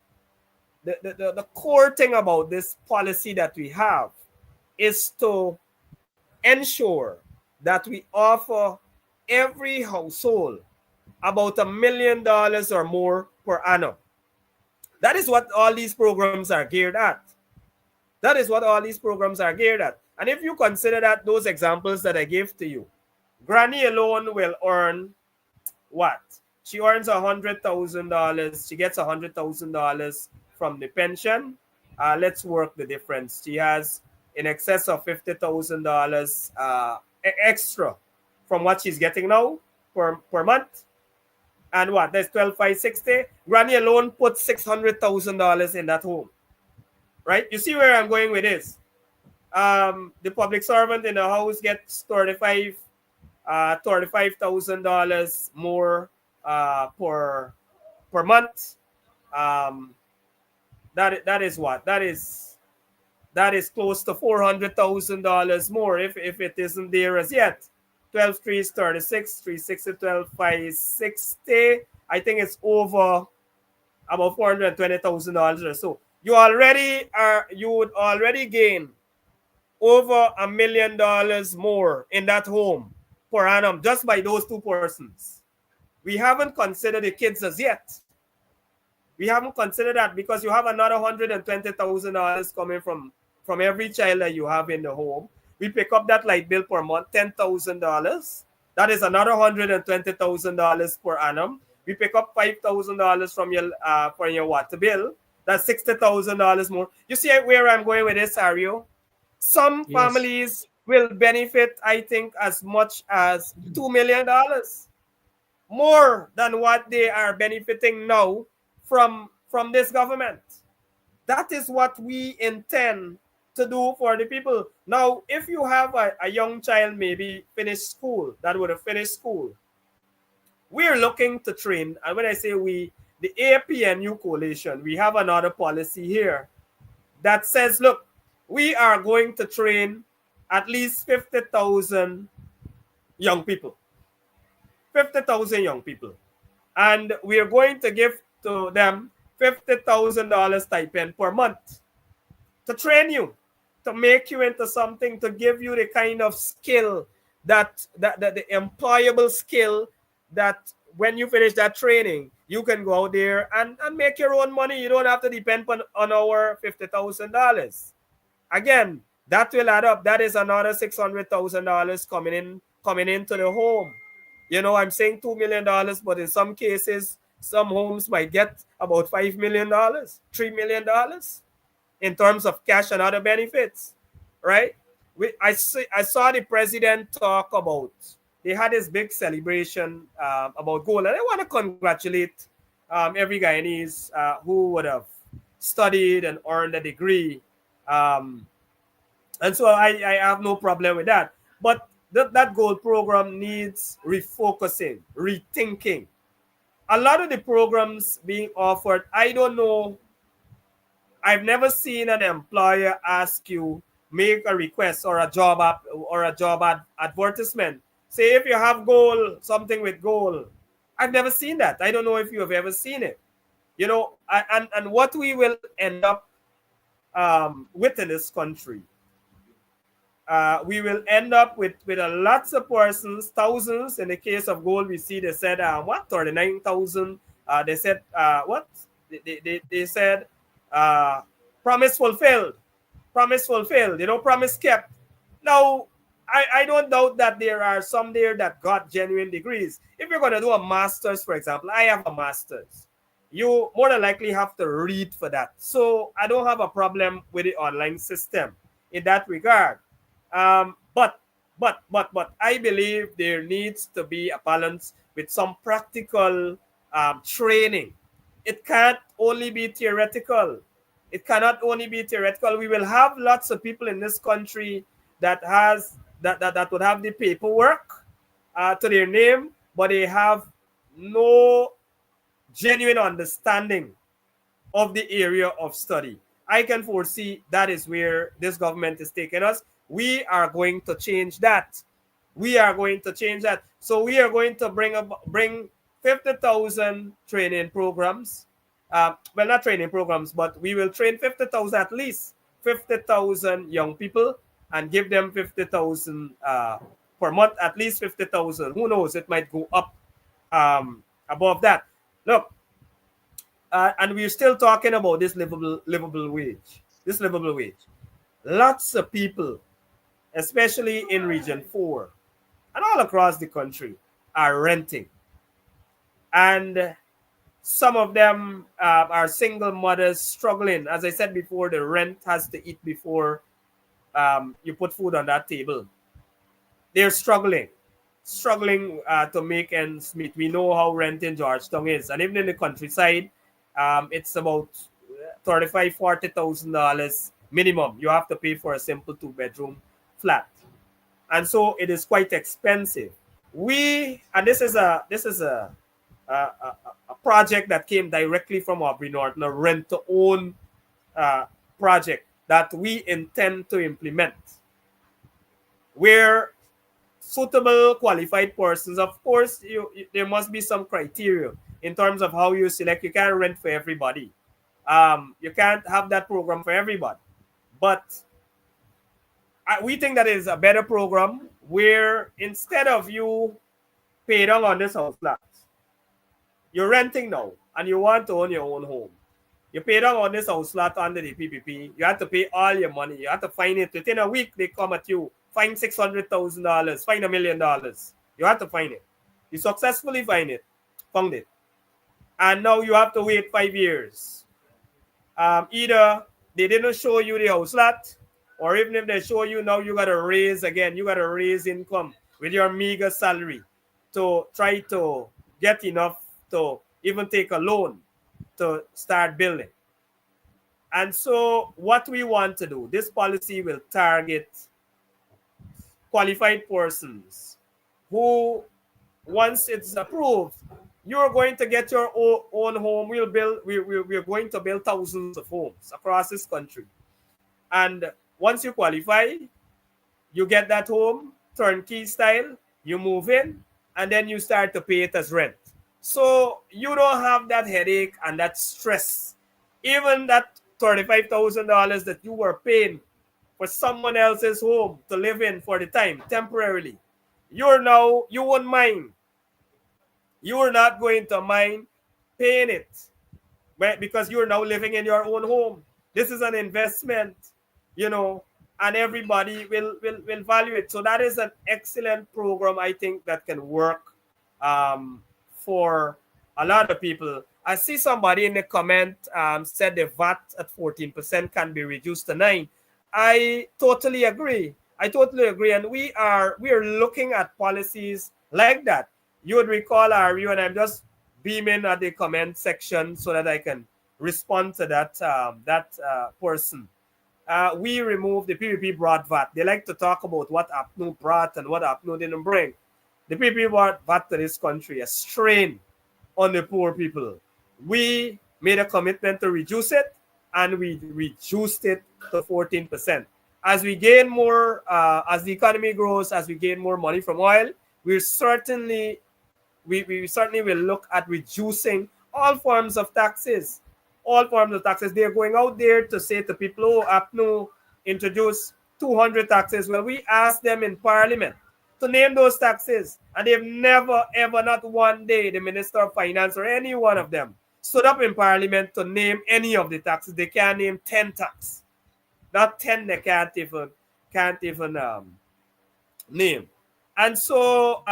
B: the core thing about this policy that we have is to ensure that we offer every household about $1 million or more per annum. That is what all these programs are geared at. That is what all these programs are geared at. And if you consider that those examples that I gave to you, granny alone will earn what? She earns $100,000. She gets $100,000 from the pension. Let's work the difference. She has in excess of $50,000 extra from what she's getting now per month. And what? That's 12,560. Granny alone puts $600,000 in that home. Right? You see where I'm going with this? The public servant in the house gets $35,000 more per month. That is what? That is close to $400,000 more if it isn't there as yet. 12 3 is 36, 360, 12 5 60. I think it's over about $420,000 or so. You would already gain over $1 million more in that home per annum just by those two persons. We haven't considered the kids as yet. We haven't considered that because you have another $120,000 coming from every child that you have in the home. We pick up that light bill per month, $10,000. That is another $120,000 per annum. We pick up $5,000 from your water bill. That's $60,000 more. You see where I'm going with this, Ario? Some
A: Yes.
B: families will benefit, I think, as much as $2 million more than what they are benefiting now from this government. That is what we intend to do for the people. Now, if you have a young child maybe that would have finished school, we're looking to train. And when I say we, the APNU coalition, we have another policy here that says, look, we are going to train at least 50,000 young people. 50,000 young people. And we are going to give to them $50,000 stipend per month to train you, to make you into something, to give you the kind of skill that the employable skill that when you finish that training, you can go out there and make your own money. You don't have to depend on our $50,000. Again, that will add up. That is another $600,000 coming into the home. I'm saying $2 million, but in some cases, some homes might get about $5 million, $3 million in terms of cash and other benefits, right? I saw the president talk about, they had this big celebration about gold. And I want to congratulate every Guyanese who would have studied and earned a degree. And so I have no problem with that. But that gold program needs refocusing, rethinking. A lot of the programs being offered, I don't know. I've never seen an employer ask you make a request or a job advertisement Say if you have gold, something with gold. I've never seen that. I don't know if you have ever seen it. You know, and what we will end up with in this country, we will end up with a lots of persons, thousands. In the case of gold, we see they said what 39,000. They said what they said uh, promise fulfilled, promise fulfilled. You know, promise kept. Now, I don't doubt that there are some there that got genuine degrees. If you're going to do a master's, for example, I have a master's. You more than likely have to read for that. So I don't have a problem with the online system in that regard. But I believe there needs to be a balance with some practical training. It can't only be theoretical. It cannot only be theoretical. We will have lots of people in this country that would have the paperwork to their name, but they have no genuine understanding of the area of study. I can foresee that is where this government is taking us. We are going to change that. We are going to change that. So we are going to bring 50,000 training programs. Well, not training programs, but we will train 50,000, at least 50,000 young people, and give them 50,000 per month, at least 50,000. Who knows? It might go up above that. Look, and we're still talking about this livable wage. This livable wage. Lots of people, especially in Region 4 and all across the country, are renting. And some of them are single mothers struggling. As I said before, the rent has to eat before you put food on that table. They're struggling to make ends meet. We know how rent in Georgetown is, and even in the countryside, it's about $40,000 minimum you have to pay for a simple 2-bedroom flat, and so it is quite expensive. And this is a project that came directly from Aubrey Norton, a rent to own project that we intend to implement, where suitable qualified persons, of course, there must be some criteria in terms of how you select. You can't rent for everybody. You can't have that program for everybody. But we think that is a better program where instead of you pay down on this house flat, you're renting now and you want to own your own home. You pay down on this house flat under the PPP. You have to pay all your money. You have to find it within a week. They come at you, find $600,000, find $1 million. You have to find it. You successfully found it, and now you have to wait 5 years. Either they didn't show you the house lot, or even if they show you, now you got to raise again. You got to raise income with your meager salary to try to get enough to even take a loan to start building. And so what we want to do, this policy will target qualified persons who, once it's approved, you're going to get your own home. We're going to build thousands of homes across this country. And once you qualify, you get that home, turnkey style, you move in, and then you start to pay it as rent. So you don't have that headache and that stress. Even that $35,000 that you were paying for someone else's home to live in for the time, temporarily, you won't mind. You are not going to mind paying it, right? Because you're now living in your own home. This is an investment, and everybody will value it. So that is an excellent program, I think, that can work for a lot of people. I see somebody in the comment said the VAT at 14% can be reduced to 9%. I totally agree. And we are looking at policies like that. You would recall, Ari, and I'm just beaming at the comment section so that I can respond to that person. We removed the PPP brought VAT. They like to talk about what APNU brought and what APNU didn't bring. The PPP brought VAT to this country, a strain on the poor people. We made a commitment to reduce it, and we reduced it to 14%. As we gain more, as the economy grows, as we gain more money from oil, we certainly we certainly will look at reducing all forms of taxes. All forms of taxes. They're going out there to say to people, oh, APNU introduce 200 taxes. Well, we asked them in Parliament to name those taxes, and they've never, ever, not one day, the Minister of Finance or any one of them stood up in Parliament to name any of the taxes. They can't name 10 tax. Not 10 they can't even name. And so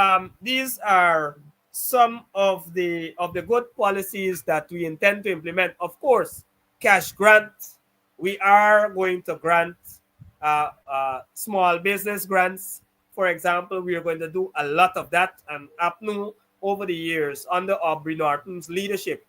B: these are some of the good policies that we intend to implement. Of course, cash grants. We are going to grant small business grants. For example, we are going to do a lot of that. And APNU, over the years, under Aubrey Norton's leadership,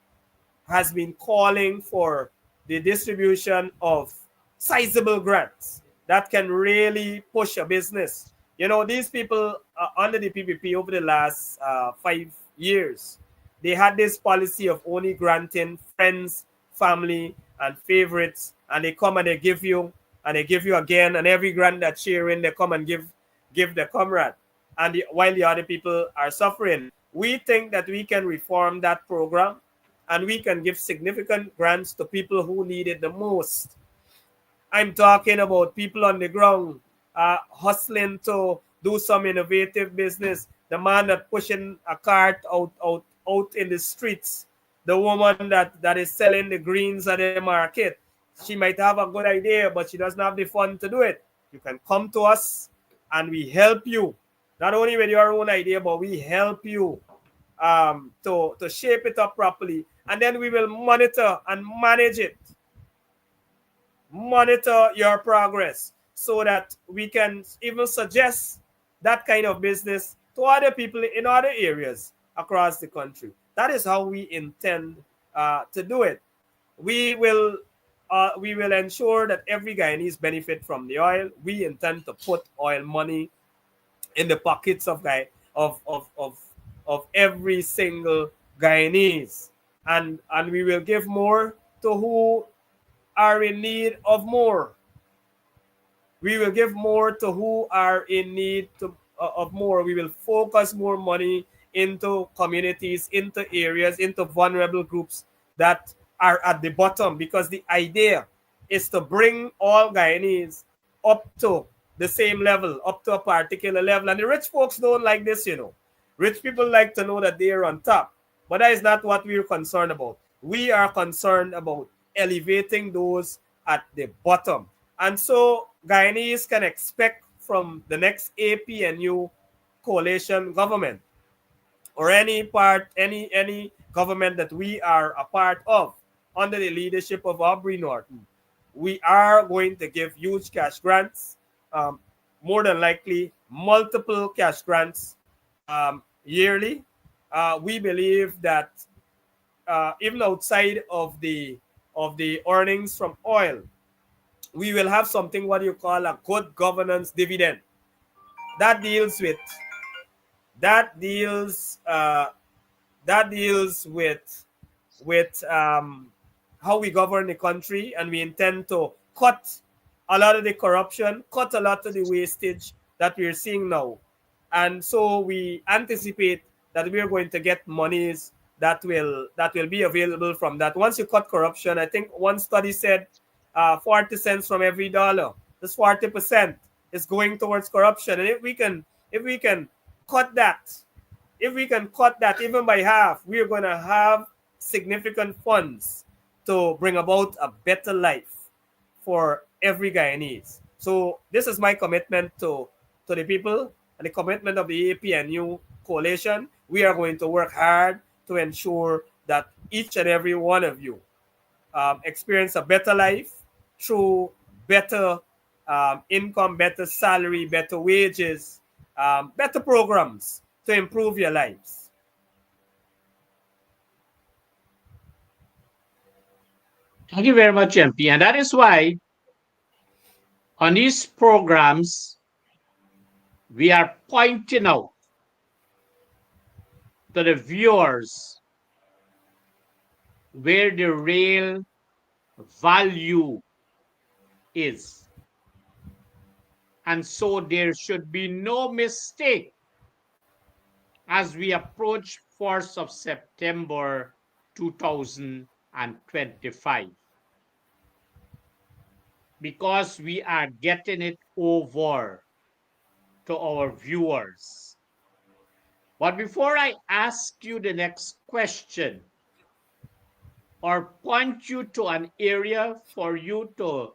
B: has been calling for the distribution of sizable grants that can really push a business. You know, these people under the PPP over the last 5 years, they had this policy of only granting friends, family, and favorites, and they come and they give you, and they give you again, and every grant that sharing, they come and give the comrade, and while the other people are suffering. We think that we can reform that program and we can give significant grants to people who need it the most. I'm talking about people on the ground hustling to do some innovative business. The man that pushing a cart out in the streets. The woman that is selling the greens at the market. She might have a good idea, but she doesn't have the fund to do it. You can come to us and we help you. Not only with your own idea, but we help you to shape it up properly. And then we will monitor and manage it, monitor your progress so that we can even suggest that kind of business to other people in other areas across the country. That is how we intend to do it. We will we will ensure that every Guyanese benefit from the oil. We intend to put oil money in the pockets of of of of, of every single Guyanese, and we will give more to who are in need of more. We will give more to who are in need of more. We will focus more money into communities, into areas, into vulnerable groups that are at the bottom, because the idea is to bring all Guyanese up to the same level, up to a particular level. And the rich folks don't like this, you know. Rich people like to know that they are on top. But that is not what we're concerned about. We are concerned about elevating those at the bottom. And so Guyanese can expect from the next APNU coalition government, or any government that we are a part of under the leadership of Aubrey Norton, we are going to give huge cash grants, um, more than likely multiple cash grants yearly. We believe that even outside of the earnings from oil, we will have something what you call a good governance dividend that deals with that deals that deals with how we govern the country, and we intend to cut a lot of the corruption, cut a lot of the wastage that we're seeing now. And so we anticipate that we're going to get monies that will be available from that. Once you cut corruption, I think one study said 40 cents from every dollar. This 40% is going towards corruption. And if we can cut that, if we can cut that even by half, we are going to have significant funds to bring about a better life for every Guyanese. So this is my commitment to the people and the commitment of the APNU coalition. We are going to work hard to ensure that each and every one of you experience a better life through better income, better salary, better wages, better programs to improve your lives.
A: Thank you very much, MP. And that is why on these programs, we are pointing out to the viewers where the real value is. And so there should be no mistake as we approach 1st of September 2025, because we are getting it over to our viewers. But before I ask you the next question or point you to an area for you to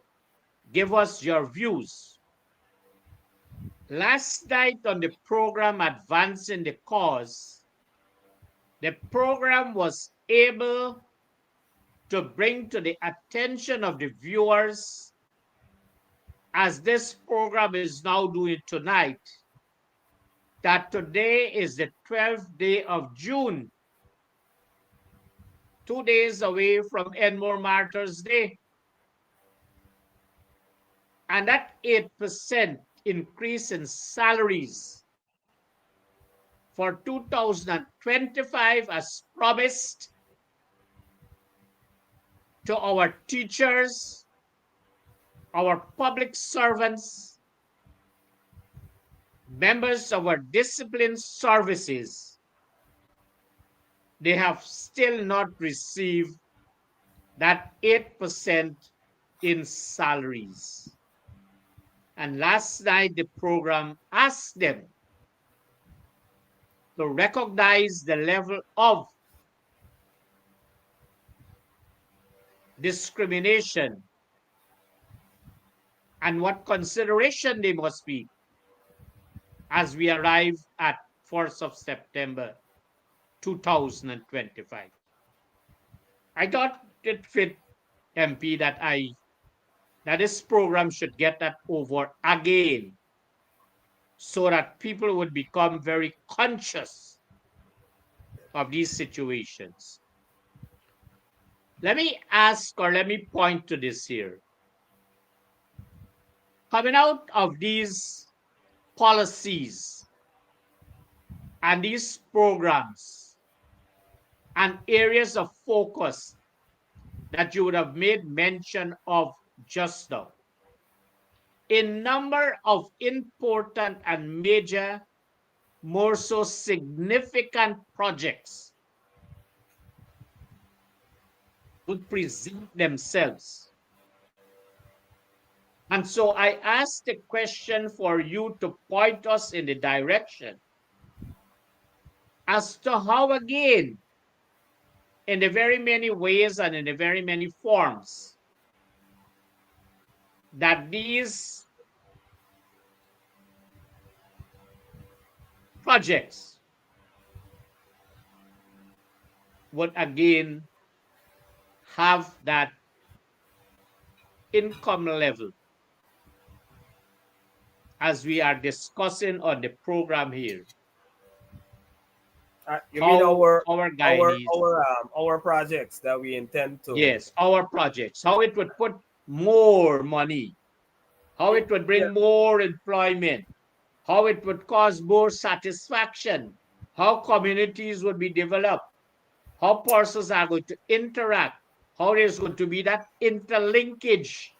A: give us your views, last night on the program Advancing the Cause, the program was able to bring to the attention of the viewers, as this program is now doing tonight, that today is the 12th day of June, 2 days away from Enmore Martyrs Day. And that 8% increase in salaries for 2025 as promised to our teachers, our public servants, members of our discipline services, they have still not received that 8% in salaries. And last night, the program asked them to recognize the level of discrimination and what consideration they must be as we arrive at 1st of September 2025. I thought it fit, MP, that this program should get that over again, so that people would become very conscious of these situations. Let me ask, or let me point to this here. Coming out of these policies and these programs and areas of focus that you would have made mention of just now, a number of important and major, more so significant projects would present themselves. And so I asked a question for you to point us in the direction as to how, again, in the very many ways and in the very many forms, that these projects would again have that income level as we are discussing on the program here.
B: You mean our
A: guidelines,
B: our projects that we intend to?
A: Yes, our projects. How it would put more money, how it would bring more employment, how it would cause more satisfaction, how communities would be developed, how persons are going to interact, how there's going to be that interlinkage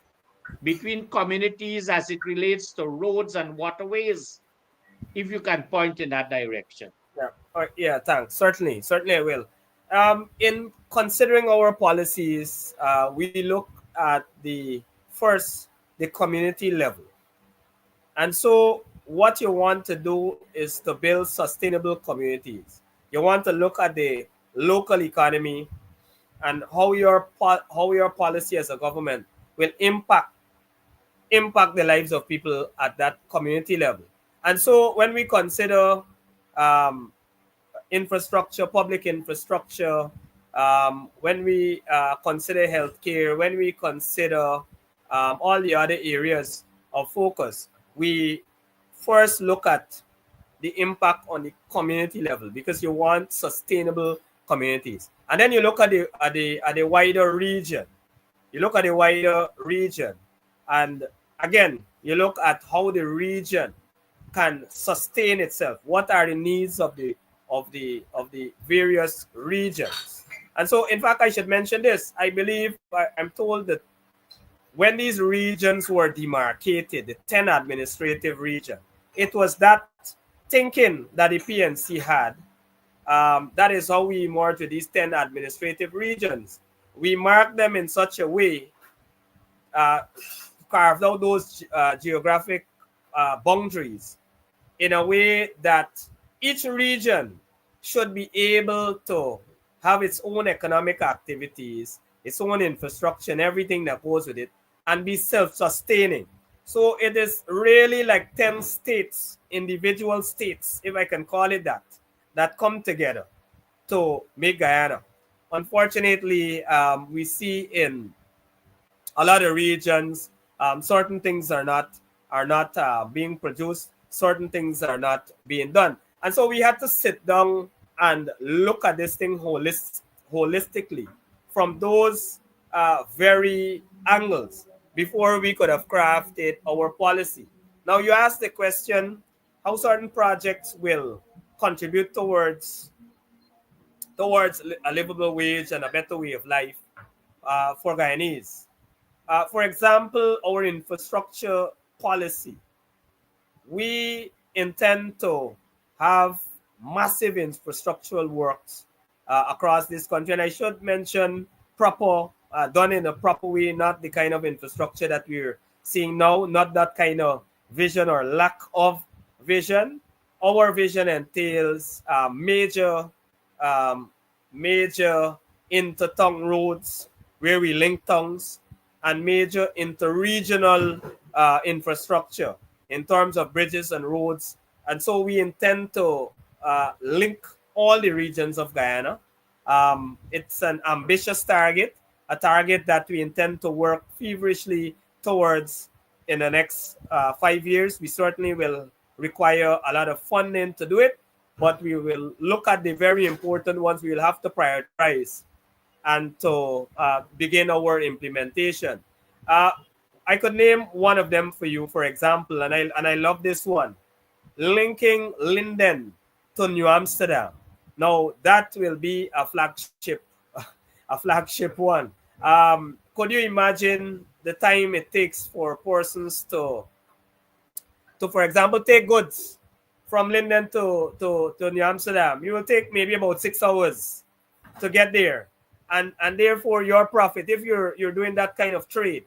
A: between communities as it relates to roads and waterways. If you can point in that direction.
B: Yeah, thanks. Certainly I will. In considering our policies, we look at the community level. And so what you want to do is to build sustainable communities. You want to look at the local economy and how your policy as a government will impact the lives of people at that community level. And so when we consider infrastructure, public infrastructure, when we consider healthcare, when we consider all the other areas of focus, we first look at the impact on the community level, because you want sustainable communities. And then you look at the wider region. You look at the wider region, and again, you look at how the region can sustain itself. What are the needs of the various regions? And so, in fact, I should mention this. I believe I'm told that when these regions were demarcated, the 10 administrative region, it was that thinking that the PNC had That is how we emerge with these 10 administrative regions. We mark them in such a way, uh, carved out those geographic boundaries in a way that each region should be able to have its own economic activities, its own infrastructure, and everything that goes with it, and be self sustaining. So it is really like 10 states, individual states, if I can call it that, that come together to make Guyana. Unfortunately, we see in a lot of regions, certain things are not being produced, certain things are not being done, and so we had to sit down and look at this thing holistically from those very angles before we could have crafted our policy. Now you ask the question how certain projects will contribute towards a livable wage and a better way of life for Guyanese. For example, our infrastructure policy. We intend to have massive infrastructural works across this country. And I should mention proper, done in a proper way, not the kind of infrastructure that we're seeing now, not that kind of vision or lack of vision. Our vision entails um, major inter-tongue roads where we link tongues, and major interregional infrastructure in terms of bridges and roads. And so we intend to link all the regions of Guyana. It's an ambitious target, a target that we intend to work feverishly towards in the next 5 years. We certainly will require a lot of funding to do it, but we will look at the very important ones we will have to prioritize and to begin our implementation. Uh, I could name one of them for you, for example, and I love this one, linking Linden to New Amsterdam. Now that will be a flagship, a flagship one. Could you imagine the time it takes for persons to, for example, take goods from Linden to New Amsterdam? You will take maybe about 6 hours to get there, and therefore your profit if you're doing that kind of trade.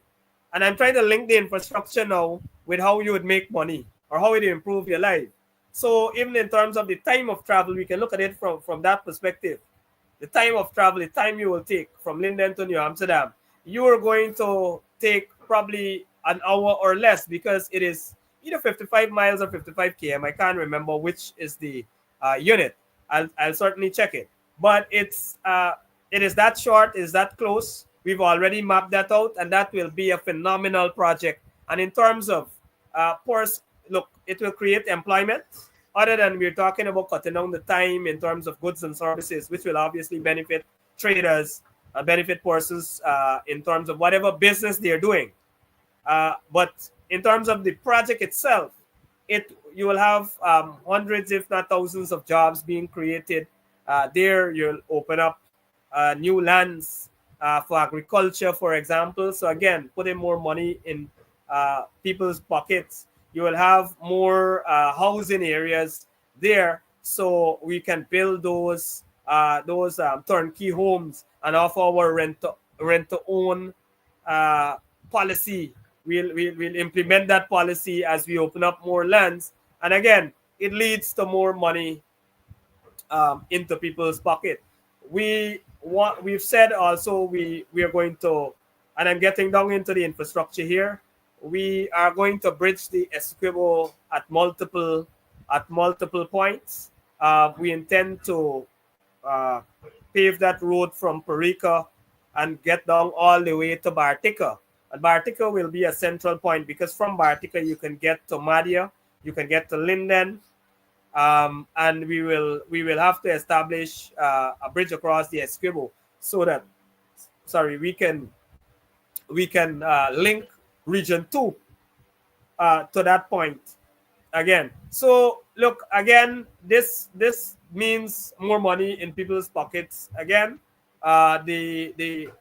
B: And I'm trying to link the infrastructure now with how you would make money or how it would improve your life. So even in terms of the time of travel, we can look at it from that perspective. The time of travel, the time you will take from Linden to New Amsterdam, you are going to take probably an hour or less, because it is either 55 miles or 55 km. I can't remember which is the unit. I'll certainly check it. But it is that short, is that close. We've already mapped that out, and that will be a phenomenal project. And in terms of, course, look, it will create employment. Other than we're talking about cutting down the time in terms of goods and services, which will obviously benefit traders, benefit persons in terms of whatever business they're doing. But in terms of the project itself, you will have hundreds, if not thousands, of jobs being created. There, you'll open up new lands for agriculture, for example. So again, putting more money in people's pockets. You will have more housing areas there, so we can build those turnkey homes and offer our rent to own policy. We'll implement that policy as we open up more lands, and again, it leads to more money into people's pocket. We've said also we are going to, and I'm getting down into the infrastructure here. We are going to bridge the Essequibo at multiple points. We intend to uh, pave that road from Parika and get down all the way to Bartica. And Bartica will be a central point, because from Bartica you can get to Madia, you can get to Linden, and we will have to establish a bridge across the Essequibo, so that, sorry, we can link Region 2 to that point again. So look, again, this means more money in people's pockets. Again, the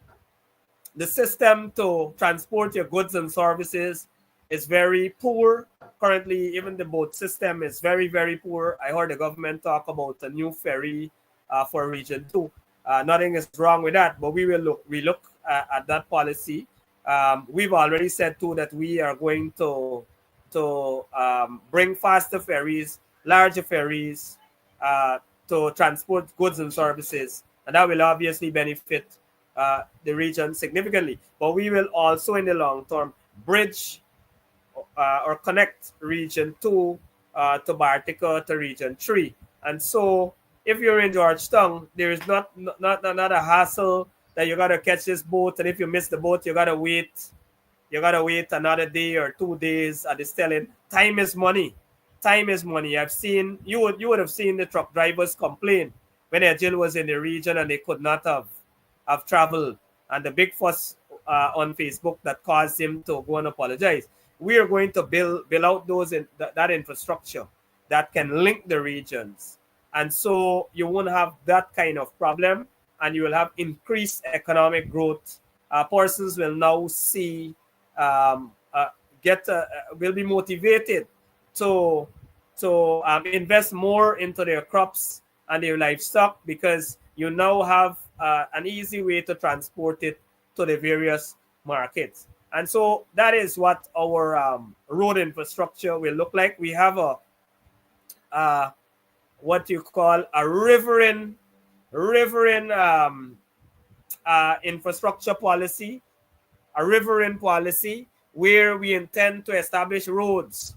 B: system to transport your goods and services is very poor. Currently, even the boat system is very, very poor. I heard the government talk about a new ferry for Region 2. Nothing is wrong with that, but we look at that policy. We've already said too that we are going to bring faster ferries, larger ferries, to transport goods and services, and that will obviously benefit the region significantly. But we will also, in the long term, bridge or connect region 2 to Bartica to region 3. And so if you're in Georgetown, there is not a hassle that you got to catch this boat, and if you miss the boat, you gotta wait another day or 2 days at the stelling. Time is money. Time is money. You would have seen the truck drivers complain when Ejil was in the region and they could not have traveled, and the big fuss on Facebook that caused him to go and apologize. We are going to build out that infrastructure that can link the regions, and so you won't have that kind of problem, and you will have increased economic growth. Persons will now see get will be motivated to invest more into their crops and their livestock, because you now have an easy way to transport it to the various markets. And so that is what our road infrastructure will look like. We have a what you call a riverine infrastructure policy, a riverine policy, where we intend to establish roads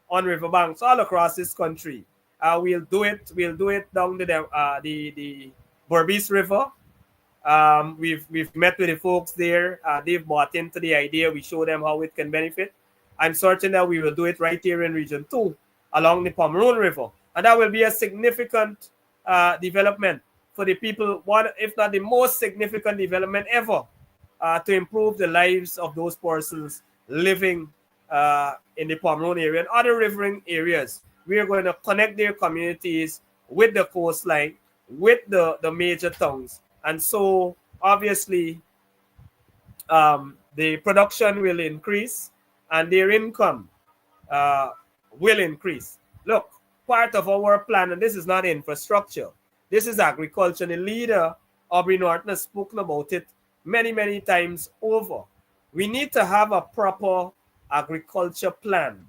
B: on riverbanks all across this country. We'll do it. We'll do it down the Berbice River. We've met with the folks there. They've bought into the idea. We show them how it can benefit. I'm certain that we will do it right here in Region 2 along the Pomeroon River, and that will be a significant development for the people. One, if not the most significant development ever, to improve the lives of those persons living in the Pomeroon area and other riverine areas. We are going to connect their communities with the coastline, with the major towns. And so, obviously, the production will increase and their income will increase. Look, part of our plan, and this is not infrastructure, this is agriculture. The leader, Aubrey Norton, has spoken about it many times over. We need to have a proper agriculture plan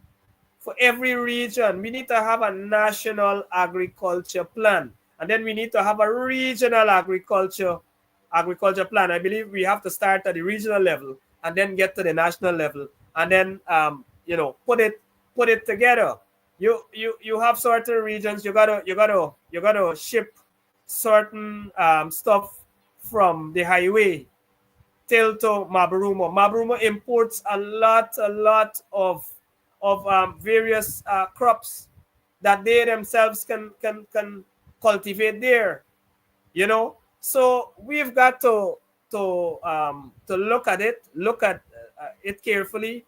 B: for every region. We need to have a national agriculture plan, and then we need to have a regional agriculture plan. I believe we have to start at the regional level and then get to the national level, and then put it together. You have certain regions, you gotta ship certain stuff from the highway till to Mabaruma. Mabaruma imports a lot of various crops that they themselves can cultivate there. So we've got to look at it carefully.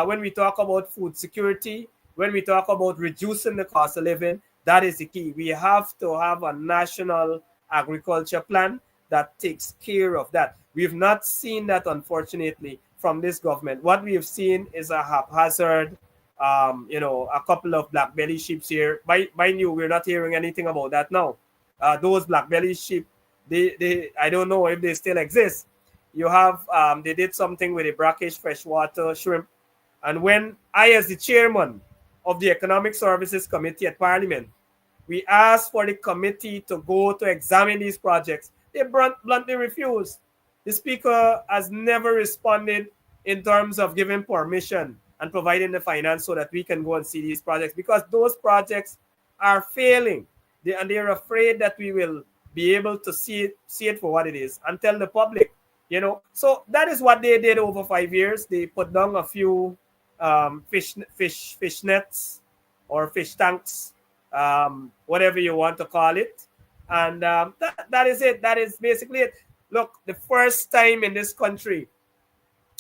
B: When we talk about food security, when we talk about reducing the cost of living, that is the key. We have to have a national agriculture plan that takes care of that. We've not seen that, unfortunately, from this government. What we have seen is a haphazard, a couple of black belly sheep here. Mind you, we're not hearing anything about that now. Those black belly sheep, they I don't know if they still exist. You have they did something with the brackish freshwater shrimp, and when I, as the chairman of the Economic Services Committee at Parliament, we asked for the committee to go to examine these projects, they bluntly refused. The speaker has never responded in terms of giving permission and providing the finance so that we can go and see these projects, because those projects are failing. They're afraid that we will be able to see it for what it is and tell the public. So that is what they did over 5 years. They put down a few fish nets or fish tanks, whatever you want to call it, and that is it. That is basically it. Look, the first time in this country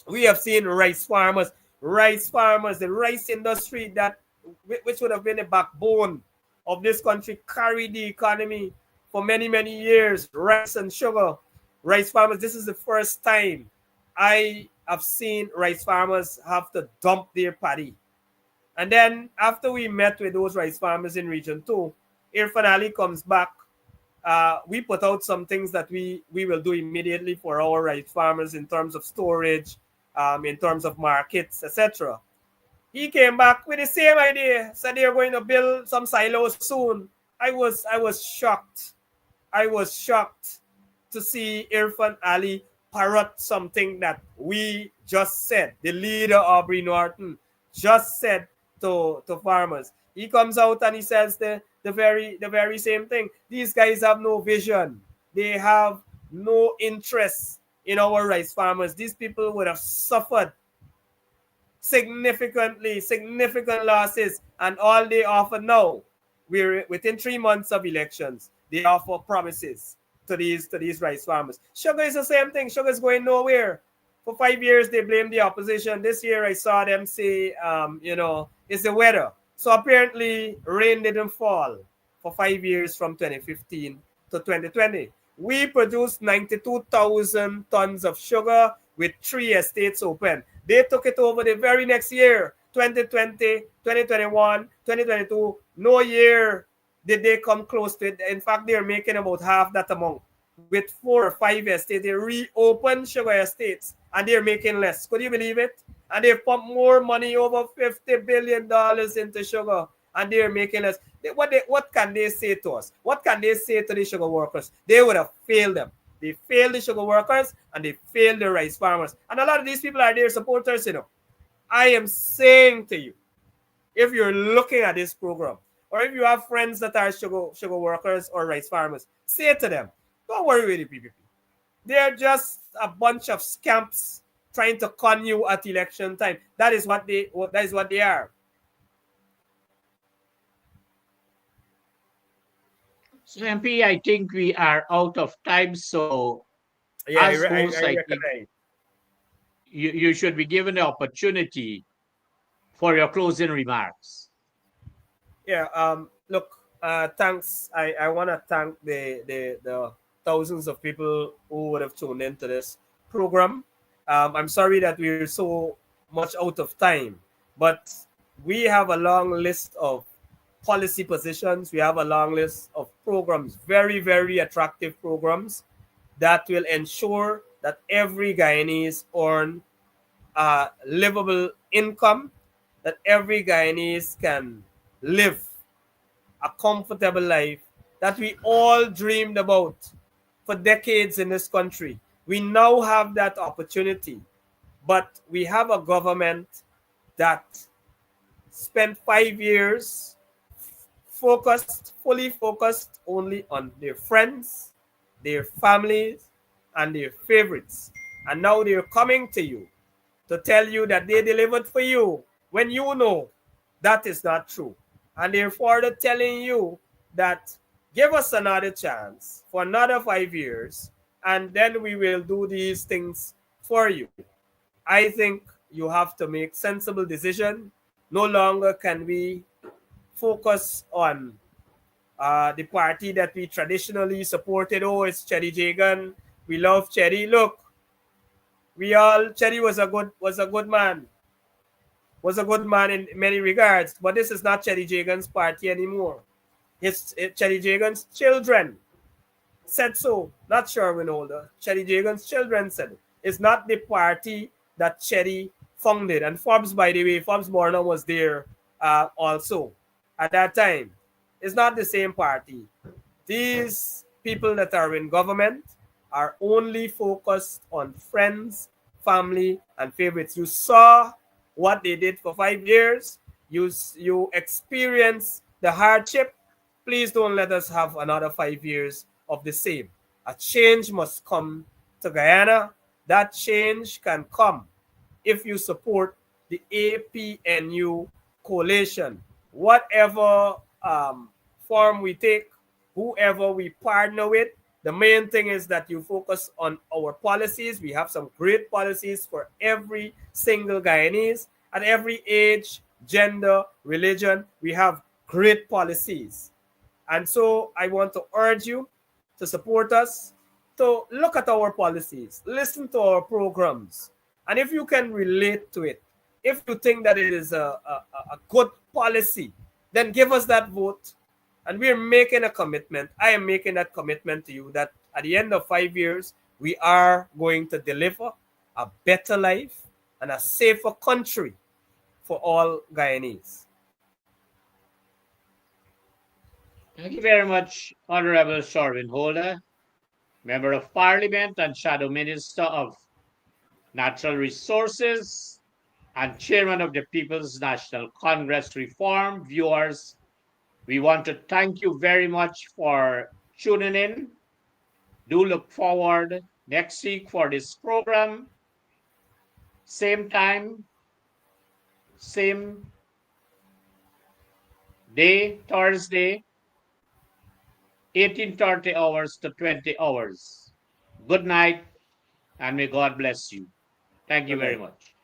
B: we have seen rice farmers, the rice industry that which would have been the backbone of this country, carry the economy for many years. Rice and sugar, rice farmers. This is the first time I have seen rice farmers have to dump their paddy. And then after we met with those rice farmers in Region 2, Irfan Ali comes back we put out some things that we will do immediately for our rice farmers in terms of storage, in terms of markets, etc. He came back with the same idea. Said they're going to build some silos soon. I was shocked. I was shocked to see Irfan Ali parrot something that we just said. The leader Aubrey Norton just said to farmers. He comes out and he says the very same thing. These guys have no vision. They have no interest in our rice farmers. These people would have suffered significant losses, and all they offer now, we're within 3 months of elections, they offer promises to these rice farmers. Sugar is the same thing. Sugar is going nowhere. For 5 years they blame the opposition. This year I saw them say, it's the weather. So apparently rain didn't fall for 5 years from 2015 to 2020. We produced 92,000 tons of sugar with 3 estates open. They took it over the very next year, 2020, 2021, 2022. No year did they come close to it. In fact, they're making about half that amount. With 4 or 5 estates, they reopened sugar estates and they're making less. Could you believe it? And they've pumped more money, over $50 billion into sugar, and they're making less. What can they say to us? What can they say to the sugar workers? They would have failed them. They failed the sugar workers and they failed the rice farmers. And a lot of these people are their supporters. I am saying to you, if you're looking at this program, or if you have friends that are sugar workers or rice farmers, say to them, don't worry with the PPP. They're just a bunch of scamps trying to con you at election time. That is what they are.
A: So, MP, I think we are out of time. So,
B: Yeah,
A: as
B: I
A: host, I think
B: recognize.
A: you should be given the opportunity for your closing remarks.
B: Yeah. Look. Thanks. I want to thank the thousands of people who would have tuned into this program. I'm sorry that we're so much out of time, but we have a long list of policy positions. We have a long list of programs, very, very attractive programs that will ensure that every Guyanese earn a livable income, that every Guyanese can live a comfortable life that we all dreamed about for decades in this country. We now have that opportunity, but we have a government that spent 5 years fully focused only on their friends, their families, and their favorites. And now they're coming to you to tell you that they delivered for you when you know that is not true. And therefore, they're telling you that give us another chance for another 5 years, and then we will do these things for you. I think you have to make sensible decision. No longer can we focus on the party that we traditionally supported. Oh, it's Cherry Jagan. We love Cherry. Look, Cherry was a good man. Was a good man in many regards, but this is not Cherry Jagan's party anymore. Cherry Jagan's children said so, not Shurwayne Older. Cherry Jagan's children said it. It's not the party that Cherry founded. And Forbes, by the way, Forbes Borna was there also at that time. It's not the same party. These people that are in government are only focused on friends, family, and favorites. You saw what they did for 5 years. You experience the hardship. Please don't let us have another 5 years of the same. A change must come to Guyana. That change can come if you support the APNU coalition. Whatever form we take, whoever we partner with, the main thing is that you focus on our policies. We have some great policies for every single Guyanese at every age, gender, religion. We have great policies. And so I want to urge you to support us, to look at our policies, listen to our programs. And if you can relate to it, if you think that it is a good policy, then give us that vote And we're making a commitment. I am making that commitment to you that at the end of 5 years, we are going to deliver a better life and a safer country for all Guyanese.
A: Thank you very much, Honorable Shurwayne Holder, Member of Parliament and Shadow Minister of Natural Resources and Chairman of the People's National Congress Reform. Viewers, we want to thank you very much for tuning in. Do look forward next week for this program. Same time, same day, Thursday, 18:30 hours to 20 hours. Good night, and may God bless you. Thank you
B: Good
A: very
B: night.
A: much.